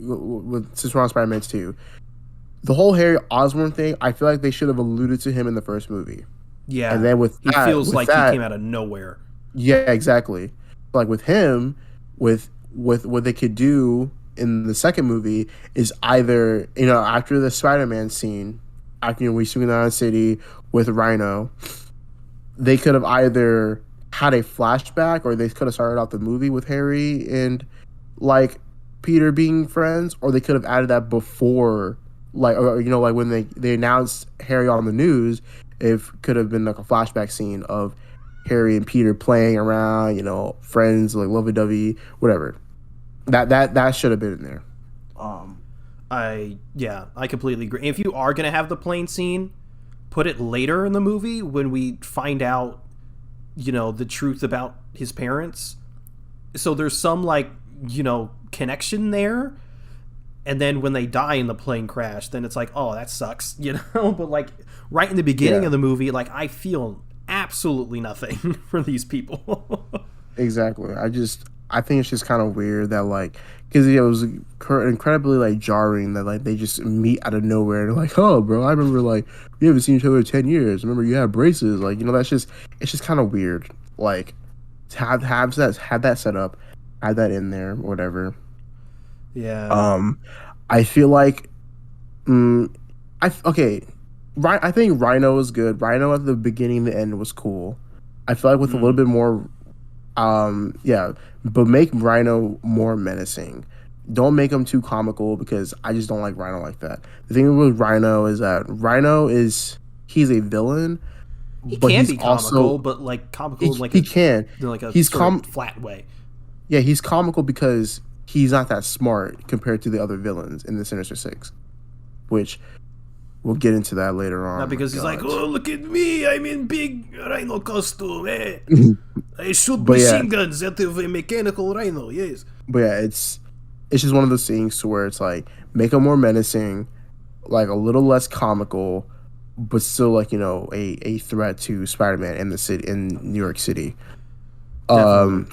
since we're on Spider-Man 2, the whole Harry Osborn thing, I feel like they should have alluded to him in the first movie. Yeah, and then with he feels like he came out of nowhere. Yeah, exactly. Like with him, with what they could do in the second movie is either, after the Spider-Man scene, after we swing down the city with Rhino, they could have either had a flashback or they could have started out the movie with Harry and like Peter being friends, or they could have added that before, like, or, like when they announced Harry on the news, it could have been like a flashback scene of Harry and Peter playing around, friends, like lovey-dovey, whatever. That should have been in there. I completely agree. If you are gonna have the plane scene, put it later in the movie when we find out, the truth about his parents. So there's some connection there. And then when they die in the plane crash, then it's like, oh, that sucks, But like right in the beginning of the movie, like I feel absolutely nothing for these people. Exactly. I think it's just kind of weird that because it was incredibly jarring that they just meet out of nowhere and like, oh, bro, I remember we haven't seen each other in 10 years. Remember you had braces, it's just kind of weird. Like to have that set up, add that in there, whatever. Yeah. I feel like, I think Rhino was good. Rhino at the beginning and the end was cool. I feel like with a little bit more, but make Rhino more menacing. Don't make him too comical because I just don't like Rhino like that. The thing with Rhino is that he's a villain. He but can he's be comical, also, but comical he can. He's flat way. Yeah, he's comical because he's not that smart compared to the other villains in the Sinister Six, which we'll get into that later on. Not because he's like, oh, look at me, I'm in big rhino costume, eh? I shoot machine guns out of a mechanical rhino, yes. But yeah, it's just one of those things to where it's like, make him more menacing, like a little less comical, but still a threat to Spider-Man in the city, in New York City. So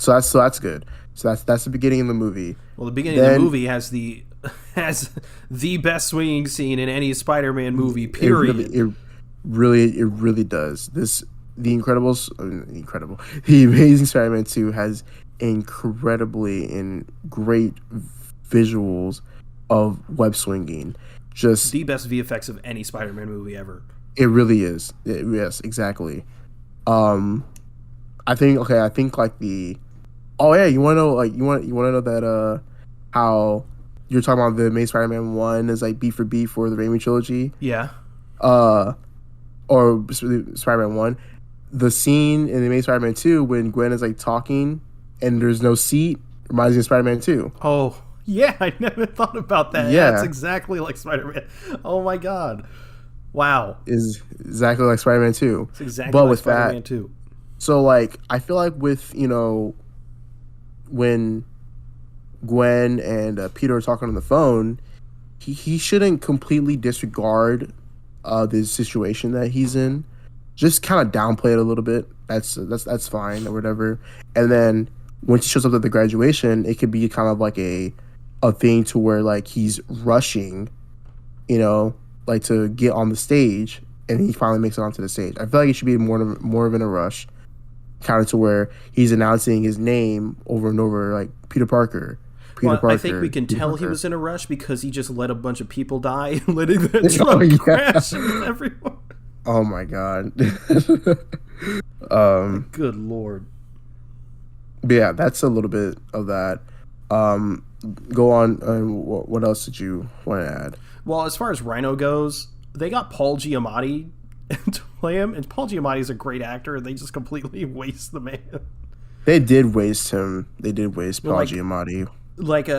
that's good. So that's the beginning of the movie. Well, the beginning of the movie has the best swinging scene in any Spider-Man movie. Period. It really does. The Amazing Spider-Man 2 has incredibly and great visuals of web swinging. Just the best VFX of any Spider-Man movie ever. It really is. Yes, exactly. I think like the. Oh yeah, you want to know you want to know that how you're talking about the Amazing Spider-Man 1 is beat for beat for the Raimi trilogy. Yeah. Or Spider-Man 1, the scene in the Amazing Spider-Man 2 when Gwen is talking and there's no seat reminds me of Spider-Man 2. Oh yeah, I never thought about that. Yeah, it's exactly like Spider-Man. Oh my god, wow, is exactly like Spider-Man 2. It's exactly like Spider-Man 2. So I feel like with when Gwen and Peter are talking on the phone, he shouldn't completely disregard the situation that he's in. Just kind of downplay it a little bit. That's fine or whatever. And then once he shows up at the graduation, it could be kind of like a thing to where he's rushing, to get on the stage, and he finally makes it onto the stage. I feel like it should be more of in a rush, kind of to where he's announcing his name over and over, like Peter Parker. Parker, I think we can tell he was in a rush because he just let a bunch of people die, letting the truck crash into everyone. Oh my god. Good lord. But yeah, that's a little bit of that. go on. What else did you want to add? Well, as far as Rhino goes, they got Paul Giamatti to play him, and Paul Giamatti is a great actor, and they just completely waste the man. They did waste him. They did waste Paul Like, Giamatti. like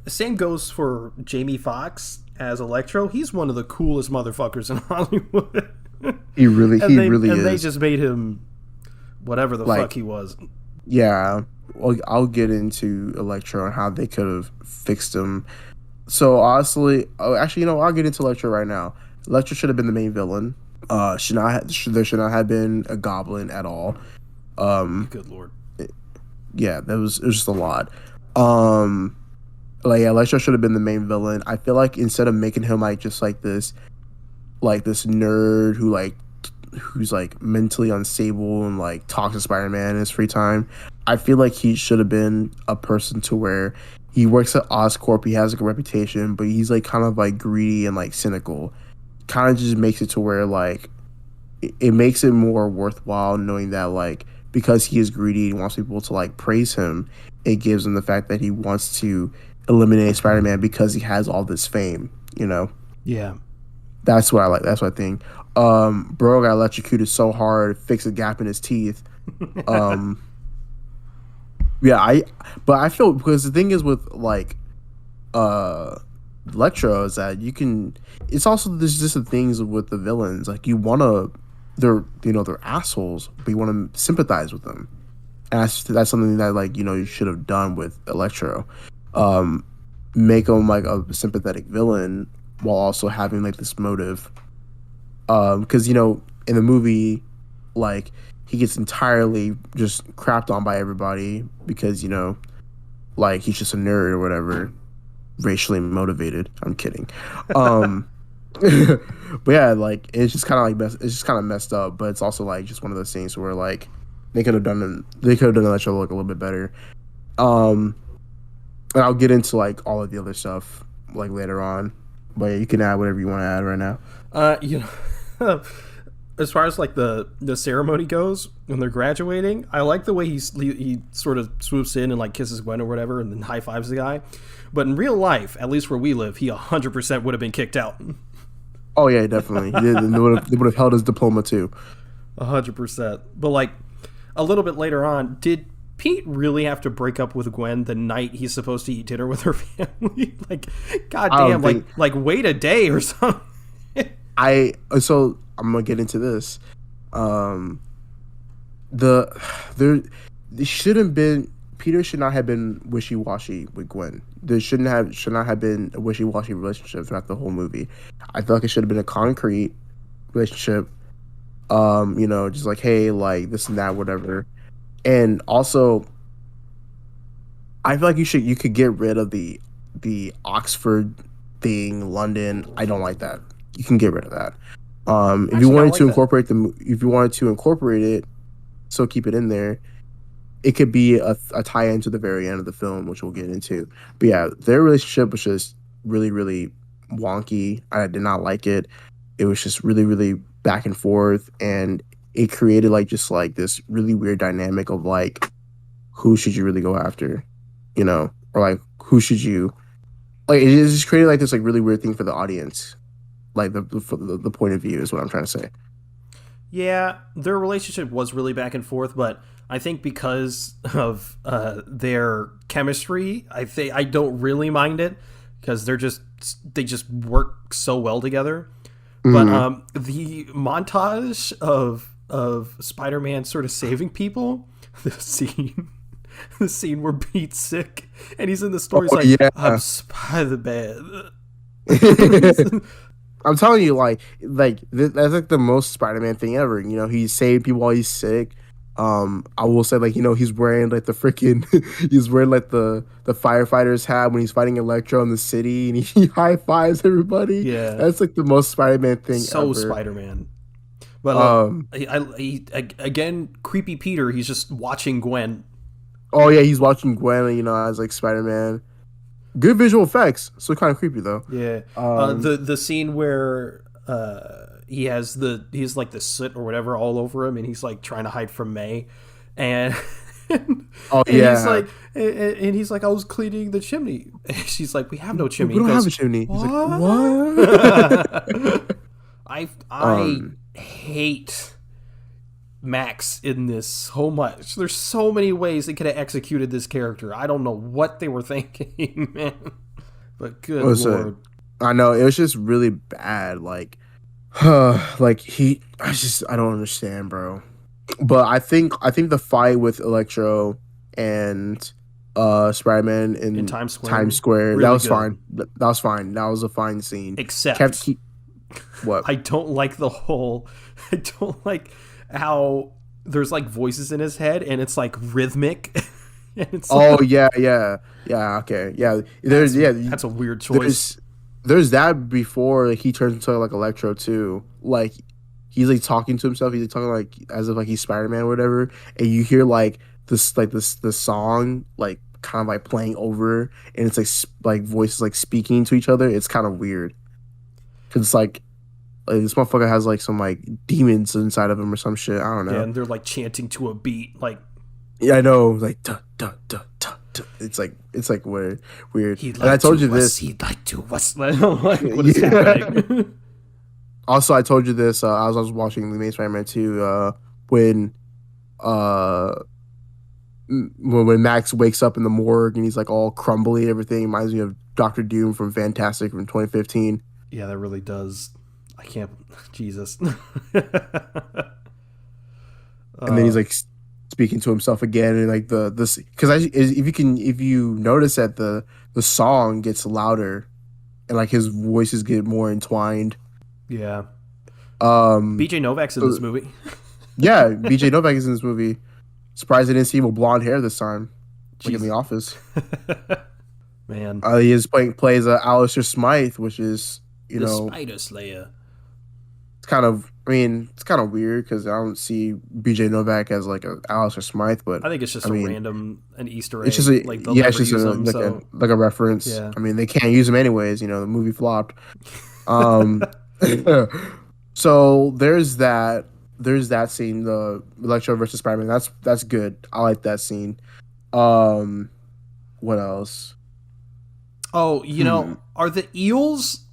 same goes for Jamie Foxx as Electro. He's one of the coolest motherfuckers in Hollywood. He really is. They just made him whatever the fuck he was. Yeah, well, I'll get into Electro and how they could have fixed him. So honestly, actually, I'll get into Electro right now. Electro should have been the main villain. There should not have been a goblin at all. Good lord. Yeah, it was just a lot. Electro should have been the main villain. I feel like instead of making him just this nerd who's mentally unstable and talks to Spider-Man in his free time, I feel like he should have been a person to where he works at Oscorp. He has a reputation, but he's kind of greedy and cynical. Kind of just makes it to where it makes it more worthwhile knowing that because he is greedy and wants people to praise him. It gives him the fact that he wants to eliminate Spider-Man because he has all this fame. Yeah. That's what I like. That's what I think. Bro got electrocuted so hard, fixed a gap in his teeth. Yeah, but I feel, because the thing is with Electro is that you can. It's also there's just the things with the villains you wanna, they're assholes, but you want to sympathize with them, and that's something that you should have done with Electro. Make him a sympathetic villain while also having this motive. Because in the movie, he gets entirely just crapped on by everybody because he's just a nerd or whatever, racially motivated. I'm kidding. But yeah, it's just kind of messed up. But it's also just one of those things where they could have done Electro look a little bit better. And I'll get into all of the other stuff later on. But yeah, you can add whatever you want to add right now. As far as the ceremony goes when they're graduating, I like the way he sort of swoops in and kisses Gwen or whatever and then high fives the guy. But in real life, at least where we live, he 100% would have been kicked out. Oh yeah, definitely. They would have held his diploma too. 100%. But a little bit later on, did Pete really have to break up with Gwen the night he's supposed to eat dinner with her family? Goddamn, wait a day or something. So I'm gonna get into this. Peter should not have been wishy-washy with Gwen. There should not have been a wishy-washy relationship throughout the whole movie. I feel like it should have been a concrete relationship. Just hey, this and that, whatever. And also, I feel like you could get rid of the Oxford thing, London. I don't like that. You can get rid of that. If you wanted to incorporate it, so keep it in there. It could be a tie-in to the very end of the film, which we'll get into. But yeah, their relationship was just really, really wonky. I did not like it. It was just really, really back and forth, and it created this really weird dynamic of who should you really go after, or who should you it just created this really weird thing for the audience, the point of view is what I'm trying to say. Yeah, their relationship was really back and forth, but I think because of their chemistry, I don't really mind it because they just work so well together. Mm-hmm. But the montage of Spider-Man sort of saving people, the scene where Pete's sick and he's in the store, he's I'm Spider-Man. I'm telling you, that's the most Spider-Man thing ever. He's saving people while he's sick. I will say, he's wearing the freaking, he's wearing the firefighter's hat when he's fighting Electro in the city, and he high fives everybody. Yeah, that's the most Spider-Man thing. So ever. Spider-Man. But he again, creepy Peter. He's just watching Gwen. Oh yeah, he's watching Gwen. As Spider-Man. Good visual effects. So kind of creepy though. Yeah. The scene where he's the soot or whatever all over him, and he's trying to hide from May, and Oh And he's yeah. like, and he's like, I was cleaning the chimney. And she's like, we have no We chimney. He don't have goes, a chimney. He's like, what? what? I um, hate Max in this so much. There's so many ways they could have executed this character. I don't know what they were thinking, man. But good what's it? lord. I know it was just really bad. Like, like I don't understand, bro. But I think the fight with Electro and Spider-Man In in Times Square, Times Square, that really was good. fine. That was fine. That was a fine scene. Kept Except keep what? I don't like the whole. I don't like how there's like voices in his head and it's like rhythmic. And it's Oh like, yeah. Okay, yeah. that's a weird choice. There's there's that before like, he turns into like Electro too. Like he's like talking to himself. He's like talking like as if like he's Spider-Man or whatever, and you hear like this the song like kind of like playing over, and it's like like voices like speaking to each other. It's kind of weird because it's like this motherfucker has like some like demons inside of him or some shit. I don't Yeah, know. and they're like chanting to a beat, like Yeah, I know. Like duh, duh, duh, duh, duh. It's like weird. he'd And I like told to you us, this. he'd like to us. Like, what is Yeah. happening? Also, I told you this. I was watching the main Spider-Man 2. When uh when Max wakes up in the morgue and he's like all crumbly, everything reminds me of Doctor Doom from Fantastic from 2015. Yeah, that really does. I can't. Jesus. And then he's uh, like speaking to himself again, and like the this because I if you notice that the song gets louder and like his voices get more entwined. yeah. Um, BJ Novak's in so this movie. yeah, BJ Novak is in this movie. Surprised I didn't see him with blonde hair this time, like in The Jesus. Office. Man. He is plays Alistair Smythe, which is The Spider Slayer. it's kind of I mean it's kind of weird because I don't see BJ Novak as like a Alistair Smythe, but I think it's just I a mean random an Easter it's egg. just a Like they'll yeah it's never just use them, so like a reference. yeah. I mean they can't use him anyways. You know the movie flopped. Um, so there's that scene the Electro versus Spider-Man. That's good. I like that scene. Um, what else? Oh, Hmm. are the eels?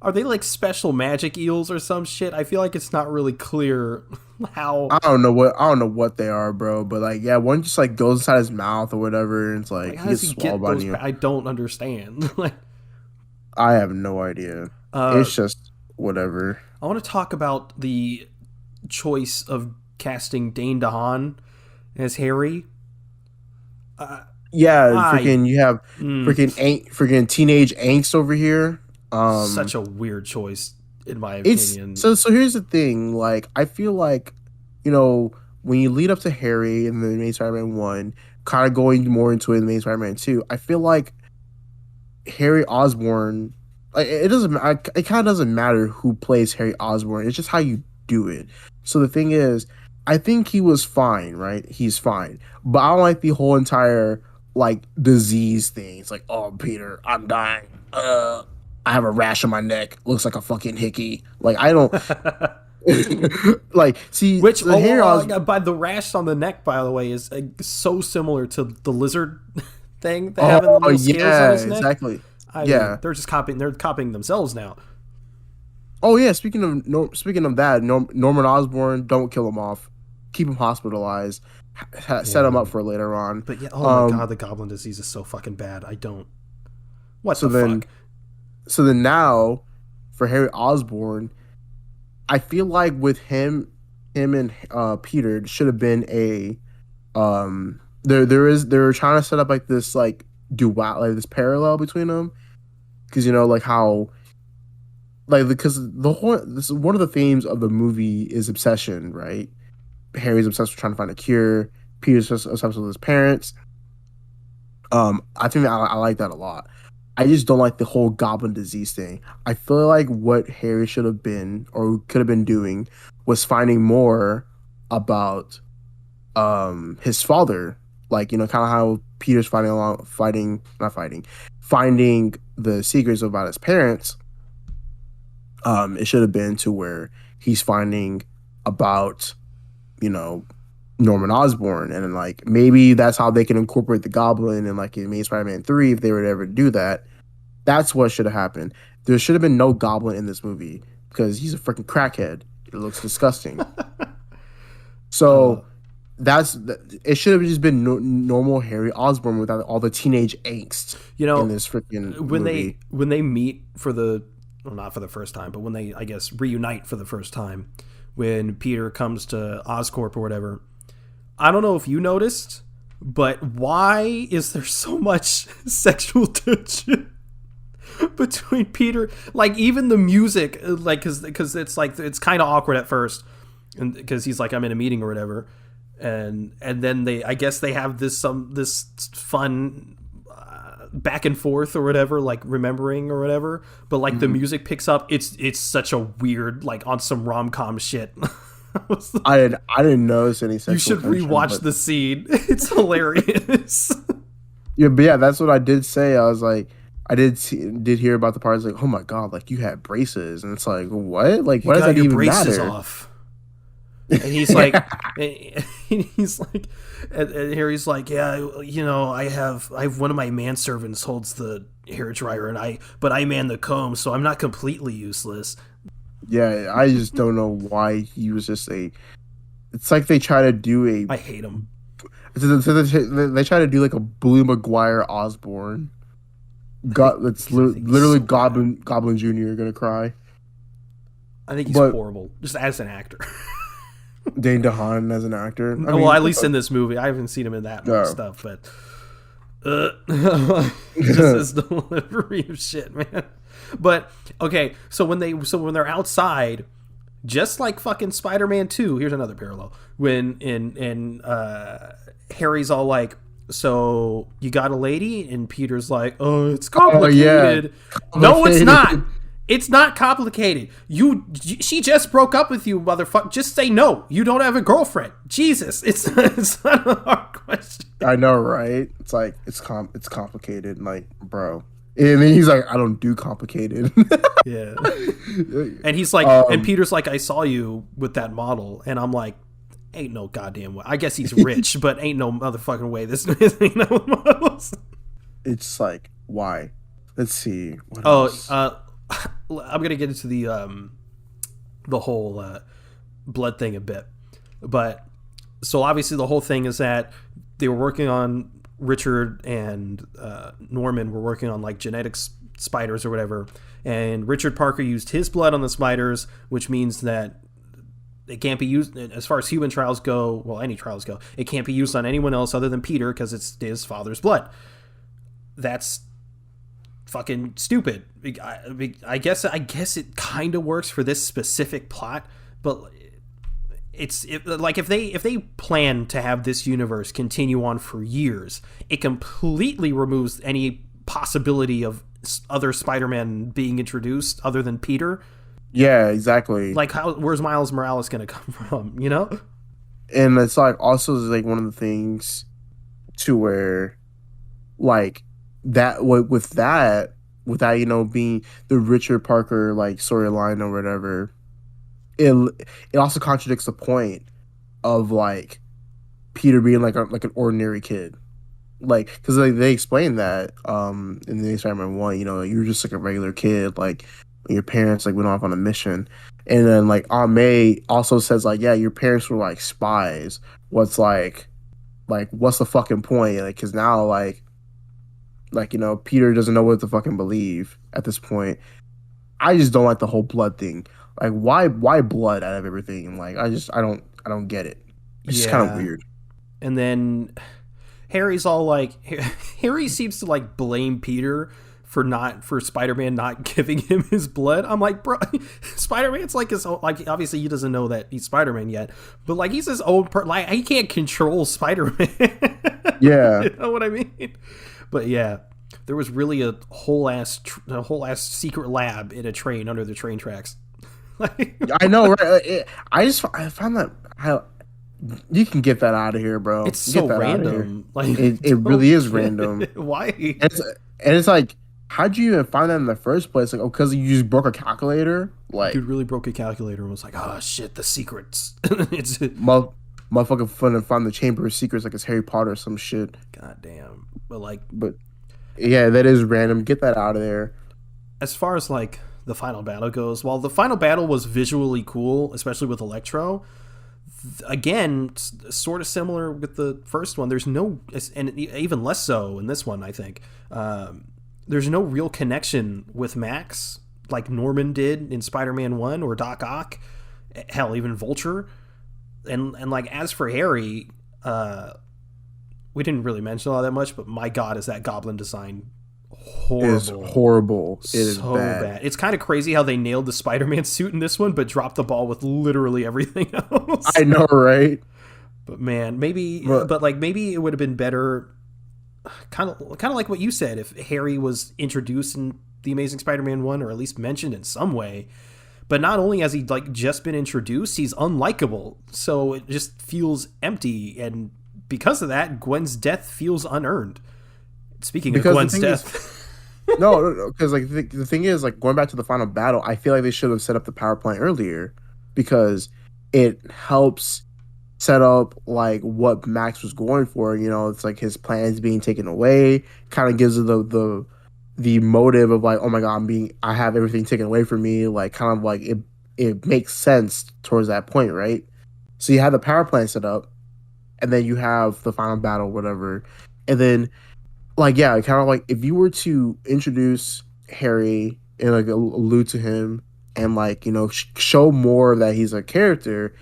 Are they like special magic eels or some shit? I feel like it's not really clear how. I don't know what they are, bro. But like, yeah, one just like goes inside his mouth or whatever, and it's Like, like how he does gets he swallowed get by those? you. I don't understand. Like, I have no idea. uh, It's just whatever. I want to talk about the choice of casting Dane DeHaan as Harry. Yeah, I freaking you have mm, freaking teenage angst over here. such a weird choice, in my It's opinion. so here's the thing. Like I feel like you know when you lead up to Harry in the main Spider-Man 1, kind of going more into it in the main Spider-Man 2, I feel like Harry Osborn, like it doesn't. It kind of doesn't matter who plays Harry Osborn. It's just how you do it. So the thing is, I think he was fine, right? He's fine, but I don't like the whole entire like disease thing. It's like, oh, Peter, I'm dying. I have a rash on my neck. Looks like a fucking hickey. Like I don't like see Which, the Harry by the rash on the neck, by the way, is so similar to the lizard thing they have in the Oh little scales on yeah, his neck. exactly. I mean, Yeah. they're just copying. They're copying themselves now. Oh yeah. Speaking of that, Norman Osborn, don't kill him off. Keep him hospitalized. Set him Yeah, up for later on. but yeah. Oh my Um. god, the goblin disease is so fucking bad. I don't. What So the then, fuck? now, for Harry Osborn, I feel like with him and Peter it should have been a they're trying to set up like this like dual like this parallel between them because you know like how like because the whole this is one of the themes of the movie is obsession, right? Harry's obsessed with trying to find a cure. Peter's just obsessed with his parents. I think I like that a lot. I just don't like the whole goblin disease thing. I feel like what Harry should have been or could have been doing was finding more about his father. Like, you know, kind of how Peter's finding the secrets about his parents. It should have been to where he's finding about, you know, Norman Osborn, and then like maybe that's how they can incorporate the Goblin and like in Amazing Spider-Man 3 if they were to ever do that. That's what should have happened. There should have been no Goblin in this movie because he's a freaking crackhead. It looks disgusting. So it should have just been normal Harry Osborn without all the teenage angst. In this freaking movie. When they meet for not for the first time, but when they, I guess, reunite for the first time, when Peter comes to Oscorp or whatever, I don't know if you noticed, but why is there so much sexual tension between Peter? Like, even the music, like, because it's like, it's kind of awkward at first, and because he's like, I'm in a meeting or whatever, and then I guess they have this fun back and forth or whatever, like remembering or whatever, but like the music picks up. It's such a weird, like, on some rom-com shit. I didn't notice any sexual You should tension, rewatch the scene. It's hilarious. But yeah, that's what I did say. I was like, I did hear about the parts like, oh my god, like you had braces, and it's like, what? Like, what does that even matter? Off. And he's like, and Harry's like, yeah, I have one of my manservants holds the hair dryer, but I man the comb, so I'm not completely useless. Yeah, I just don't know why he was just it's like they try to do I hate him. They try to do like a Blue Maguire Osborn. It's literally so Goblin Jr. gonna cry. I think he's horrible, just as an actor. Dane DeHaan as an actor. At least in this movie, I haven't seen him in that much stuff, but just his delivery of shit, man. But okay, so when they're outside, just like fucking Spider-Man 2, here's another parallel. When Harry's all like, so you got a lady, and Peter's like, oh, it's complicated. Oh, yeah. No, it's not. It's not complicated. She just broke up with you, motherfucker. Just say no. You don't have a girlfriend. Jesus, it's not a hard question. I know, right? It's like it's complicated, like, bro. And then he's like, I don't do complicated. Yeah. And he's like, and Peter's like, I saw you with that model, and I'm like, ain't no goddamn way. I guess he's rich, but ain't no motherfucking way this ain't no models. It's like, why? Let's see. What else? I'm gonna get into the whole blood thing a bit, but so obviously the whole thing is that they were working on Richard and Norman were working on like genetic spiders or whatever, and Richard Parker used his blood on the spiders, which means that it can't be used as far as human trials go. Well, any trials go, it can't be used on anyone else other than Peter because it's his father's blood. That's fucking stupid. I guess it kind of works for this specific plot, but like if they plan to have this universe continue on for years, it completely removes any possibility of other Spider-Man being introduced other than Peter. Yeah, exactly. Like, where's Miles Morales gonna come from? And it's like also like one of the things to where like that with that being the Richard Parker like storyline or whatever, it also contradicts the point of like Peter being like an ordinary kid, like because they explain that in the Spider-Man 1, you're just like a regular kid, like your parents like went off on a mission, and then like Aunt May also says like, yeah, your parents were like spies. What's what's the fucking point? Like, because now like Peter doesn't know what to fucking believe at this point. I just don't like the whole blood thing. Like, why blood out of everything? Like, I don't get it. It's just kind of weird. And then Harry's all like, Harry seems to like blame Peter for Spider-Man not giving him his blood. I'm like, bro, Spider-Man's like his own, like, obviously he doesn't know that he's Spider-Man yet, but like he's his own like he can't control Spider-Man. Yeah. You know what I mean? But yeah, there was really a whole ass secret lab in a train under the train tracks. I know, right? I found that you can get that out of here, bro. It's so random. Like, it really is random. Why? And it's like, how'd you even find that in the first place? Like, because you just broke a calculator? Like, dude really broke a calculator and was like, oh shit, the secrets. It's motherfucker finna find the Chamber of Secrets like it's Harry Potter or some shit. God damn. But like, But yeah, that is random. Get that out of there. as far as like the final battle goes, while the final battle was visually cool, especially with Electro, again, sort of similar with the first one. There's no, and even less so in this one, I think. There's no real connection with Max like Norman did in Spider-Man 1 or Doc Ock. Hell, even Vulture. And like, as for Harry, we didn't really mention all that much, but my God, is that Goblin design horrible. It is horrible. It is so bad. It's kind of crazy how they nailed the Spider-Man suit in this one, but dropped the ball with literally everything else. I know, right? But man, maybe it would have been better. Kind of like what you said, if Harry was introduced in the Amazing Spider-Man 1, or at least mentioned in some way. But not only has he like just been introduced, he's unlikable, so it just feels empty, and because of that, Gwen's death feels unearned. Speaking of Gwen's death, no, because like the thing is, like, going back to the final battle, I feel like they should have set up the power plant earlier, because it helps set up like what Max was going for. You know, it's like his plans being taken away, kind of gives it the motive of like, oh my God, I have everything taken away from me. Like, kind of like it makes sense towards that point, right? So you have the power plant set up, and then you have the final battle, whatever, and then like, yeah, kind of like if you were to introduce Harry and like allude to him and like, you know, show more that he's a character,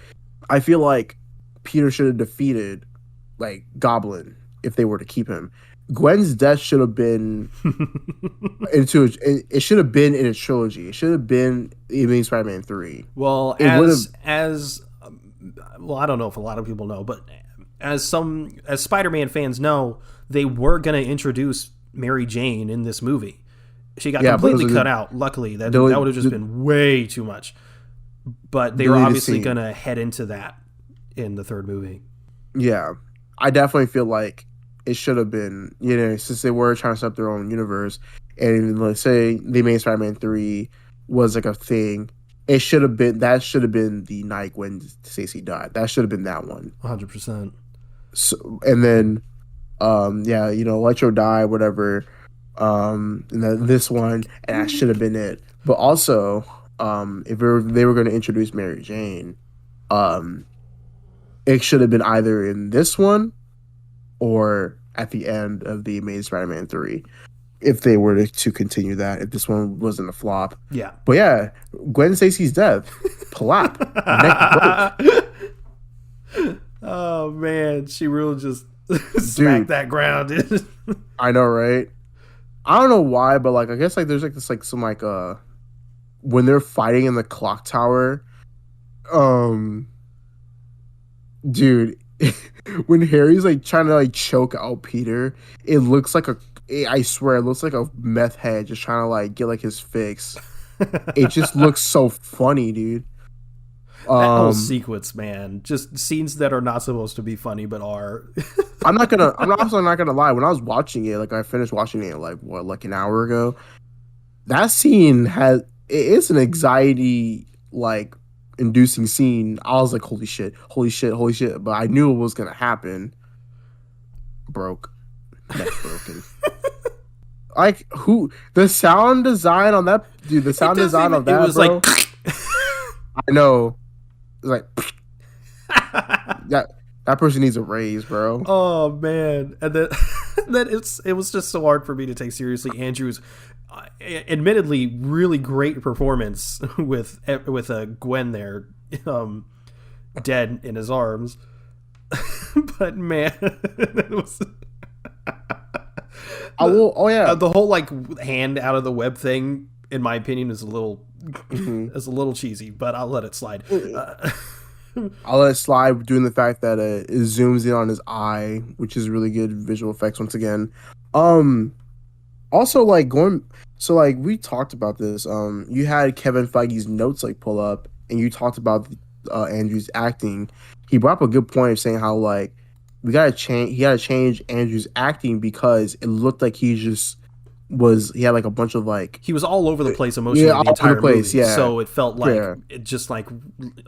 I feel like Peter should have defeated like Goblin if they were to keep him. Gwen's death should have been it should have been in a trilogy. It should have been Amazing Spider-Man 3. Well, as well, I don't know if a lot of people know, but as Spider-Man fans know, they were going to introduce Mary Jane in this movie. She got completely cut out. Luckily, that would have just been way too much. But they were obviously going to head into that in the third movie. Yeah, I definitely feel like it should have been, you know, since they were trying to set up their own universe, and let's say the main Spider-Man 3 was like a thing, that should have been the night when Stacy died. That should have been that one. 100%. So, and then, yeah, you know, Electro died, whatever, and then this one, and that should have been it. But also, if they were going to introduce Mary Jane, it should have been either in this one or at the end of the Amazing Spider-Man 3, if they were to continue that, if this one wasn't a flop. Yeah. But yeah, Gwen Stacy's death, plop, neck broke. Oh man, she really just smacked that ground, dude. I know, right? I don't know why, but like, I guess like there's like this like some like when they're fighting in the clock tower, dude, when Harry's like trying to like choke out Peter, it looks like I swear, it looks like a meth head just trying to like get like his fix. It just looks so funny, dude. That whole sequence, man, just scenes that are not supposed to be funny but are. I'm also not gonna lie. When I was watching it, like I finished watching it like an hour ago. That scene it's an anxiety like inducing scene. I was like, holy shit. But I knew it was gonna happen. Neck broken. Like, the sound design on that, dude. The sound design of that, it was bro, like. I know. It's like that person needs a raise, bro. Oh man, and then it was just so hard for me to take seriously Andrew's admittedly really great performance with Gwen there, dead in his arms. But man, it was. The whole like hand out of the web thing, in my opinion, is a little cheesy, but I'll let it slide. I'll let it slide, doing the fact that it zooms in on his eye, which is really good visual effects once again. Also, like so like we talked about this. You had Kevin Feige's notes like pull up, and you talked about Andrew's acting. He brought up a good point of saying how like he gotta change Andrew's acting because it looked like he had like a bunch of like he was all over the place emotionally the entire movie. Yeah. So it felt like it just like,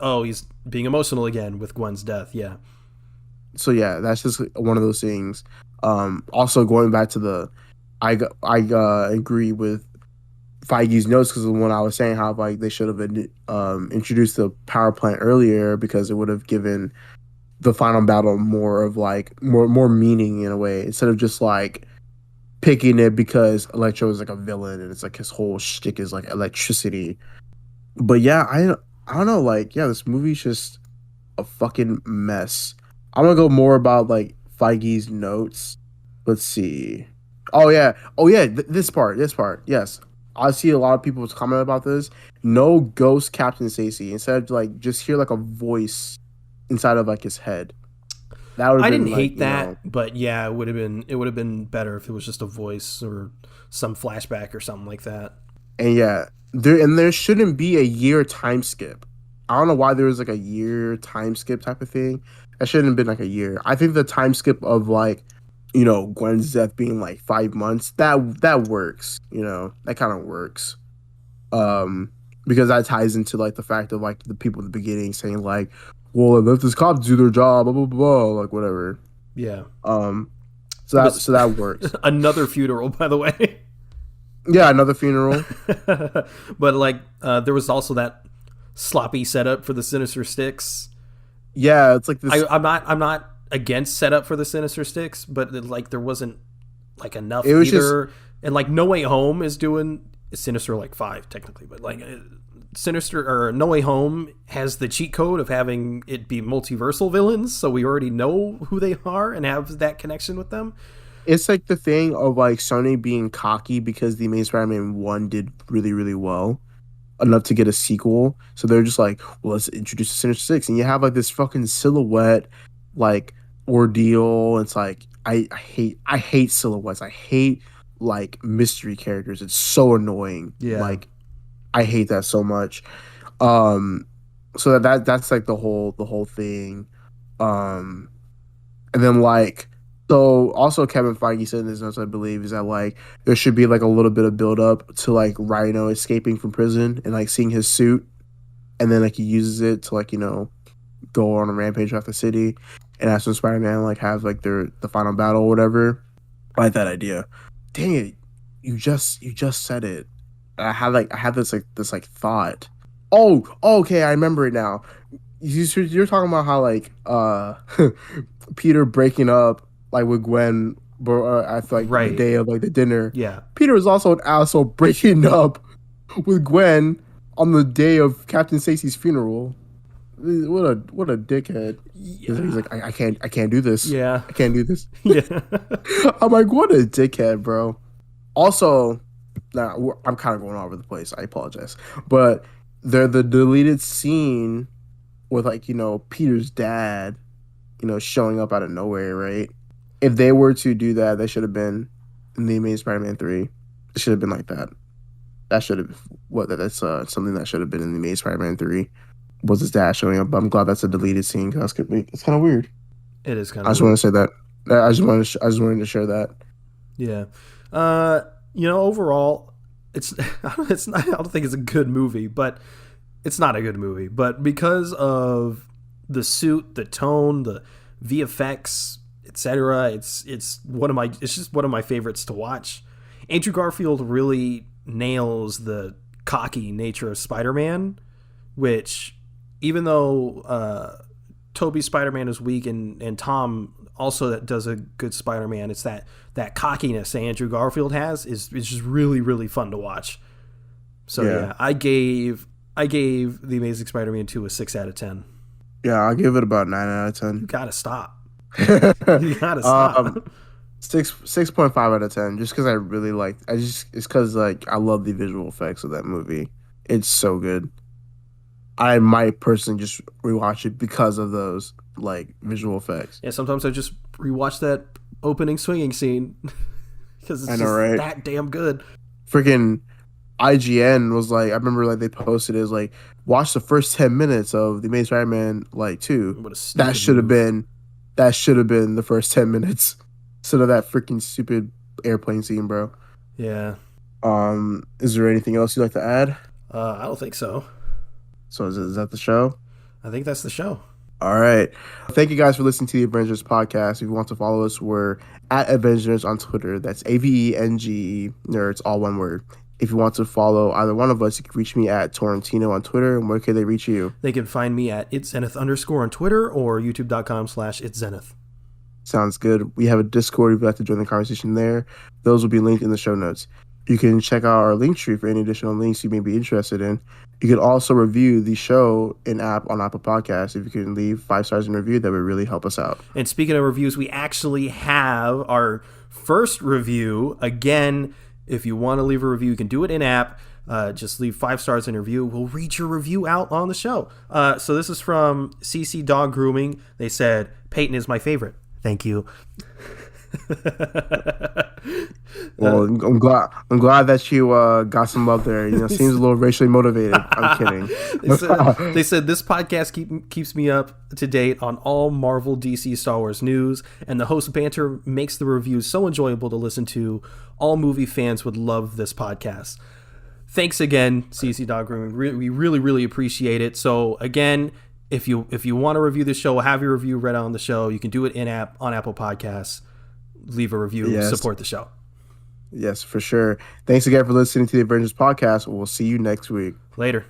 oh, he's being emotional again with Gwen's death. Yeah. So yeah, that's just one of those things. Also going back to I agree with Feige's notes because of the one I was saying how like they should have been introduced the power plant earlier because it would have given the final battle more of like more meaning in a way instead of just like picking it because Electro is like a villain and it's like his whole shtick is like electricity. But yeah, I don't know, like yeah, this movie's just a fucking mess. I'm gonna go more about like Feige's notes. Let's see. Oh yeah, this part. Yes, I see a lot of people's comment about this. No ghost Captain Stacy. Instead of like just hear like a voice inside of like his head. That would have I didn't been like hate that, but yeah, it would have been better if it was just a voice or some flashback or something like that. and yeah, there shouldn't be a year time skip. I don't know why there was like a year time skip type of thing. That shouldn't have been like a year. I think the time skip of like, Gwen's death being like 5 months, that works. That kind of works. Because that ties into like the fact of like the people at the beginning saying like, well, let this cops do their job, blah blah blah, like whatever. Yeah. Um, so It that was so that works. another funeral, by the way. Yeah, another funeral. But like, there was also that sloppy setup for the Sinister Sticks. Yeah, it's like this. I'm not against setup for the Sinister Sticks, but like there wasn't like enough It was just either. And like No Way Home is doing Sinister like 5 technically, but like Sinister or No Way Home has the cheat code of having it be multiversal villains, so we already know who they are and have that connection with them. it's like the thing of like Sony being cocky because the Amazing Spider-Man 1 did really really well enough to get a sequel. So they're just like, well, let's introduce the Sinister Six, and you have like this fucking silhouette like ordeal. It's like I hate silhouettes. I hate like mystery characters. It's so annoying. Yeah. Like I hate that so much. Um, so that's like the whole thing. Um, and then like so also Kevin Feige said in his notes, I believe, is that like there should be like a little bit of build up to like Rhino escaping from prison and like seeing his suit, and then like he uses it to like go on a rampage off the city, and that's when Spider Man like have like the final battle or whatever. I like that idea. Dang it, you just said it. I had this thought. Oh, okay, I remember it now. You're talking about how like Peter breaking up like with Gwen, I feel like the Right. day of like the dinner. Yeah. Peter was also an asshole breaking up with Gwen on the day of Captain Stacy's funeral. What a dickhead. He's Yeah. like, I can't do this. Yeah. I can't do this. Yeah. I'm like, what a dickhead, bro. Also, I'm kind of going all over the place. I apologize, but the deleted scene with like Peter's dad, showing up out of nowhere, right? If they were to do that, they should have been in the Amazing Spider-Man 3. It should have been like that. That should have that's something that should have been in the Amazing Spider-Man 3. Was his dad showing up? But I'm glad that's a deleted scene because it's kind of weird. It is kind I of just weird. want to say that. I just wanted to share that. Yeah. Overall, it's not, I don't think it's a good movie, but it's not a good movie. But because of the suit, the tone, the VFX, etc., it's just one of my favorites to watch. Andrew Garfield really nails the cocky nature of Spider-Man, which even though Toby's Spider-Man is weak and Tom also that does a good Spider-Man, it's that cockiness that Andrew Garfield has is just really really fun to watch. So yeah, I gave The Amazing Spider-Man 2 a 6 out of 10. Yeah, I'll give it about 9 out of You 10. gotta stop. You gotta stop. 6.5 out of 10. Just because I really like. It's because like I love the visual effects of that movie. It's so good. I might personally just rewatch it because of those like visual effects. Yeah, sometimes I just rewatch that opening swinging scene because it's I know, just right? that damn good. Freaking IGN was like, I remember like they posted it as like, watch the first 10 minutes of The Amazing Spider-Man like 2. What a stupid That should have move. been the first 10 minutes instead of that freaking stupid airplane scene, bro. Yeah. Is there anything else you'd like to add? I don't think so. So is that the show? I think that's the show. All right. Thank you guys for listening to the Avengers podcast. If you want to follow us, we're at Avengenerds on Twitter. That's AVENGE nerds, all one word. If you want to follow either one of us, you can reach me at Torrentino on Twitter. And where can they reach you? They can find me at itszenith_ on Twitter or youtube.com/itszenith. Sounds good. We have a Discord if you'd like to join the conversation there. Those will be linked in the show notes. You can check out our link tree for any additional links you may be interested in. You could also review the show on Apple Podcasts. If you can leave 5 stars in review, that would really help us out. And speaking of reviews, we actually have our first review. Again, if you want to leave a review, you can do it in app. Just leave 5 stars in a review. We'll read your review out on the show. So this is from CC Dog Grooming. They said, Peyton is my favorite. Thank you. Well, I'm glad that you got some love there. Seems a little racially motivated. I'm kidding. They said this podcast keeps me up to date on all Marvel, DC, Star Wars news, and the host banter makes the reviews so enjoyable to listen to. All movie fans would love this podcast. Thanks again, CC Dog Grooming. We really, really appreciate it. So again, if you want to review the show, have your review read on the show, you can do it in app on Apple Podcasts. Leave a review, yes. Support the show. Yes, for sure. Thanks again for listening to the Avengers podcast. We'll see you next week. Later.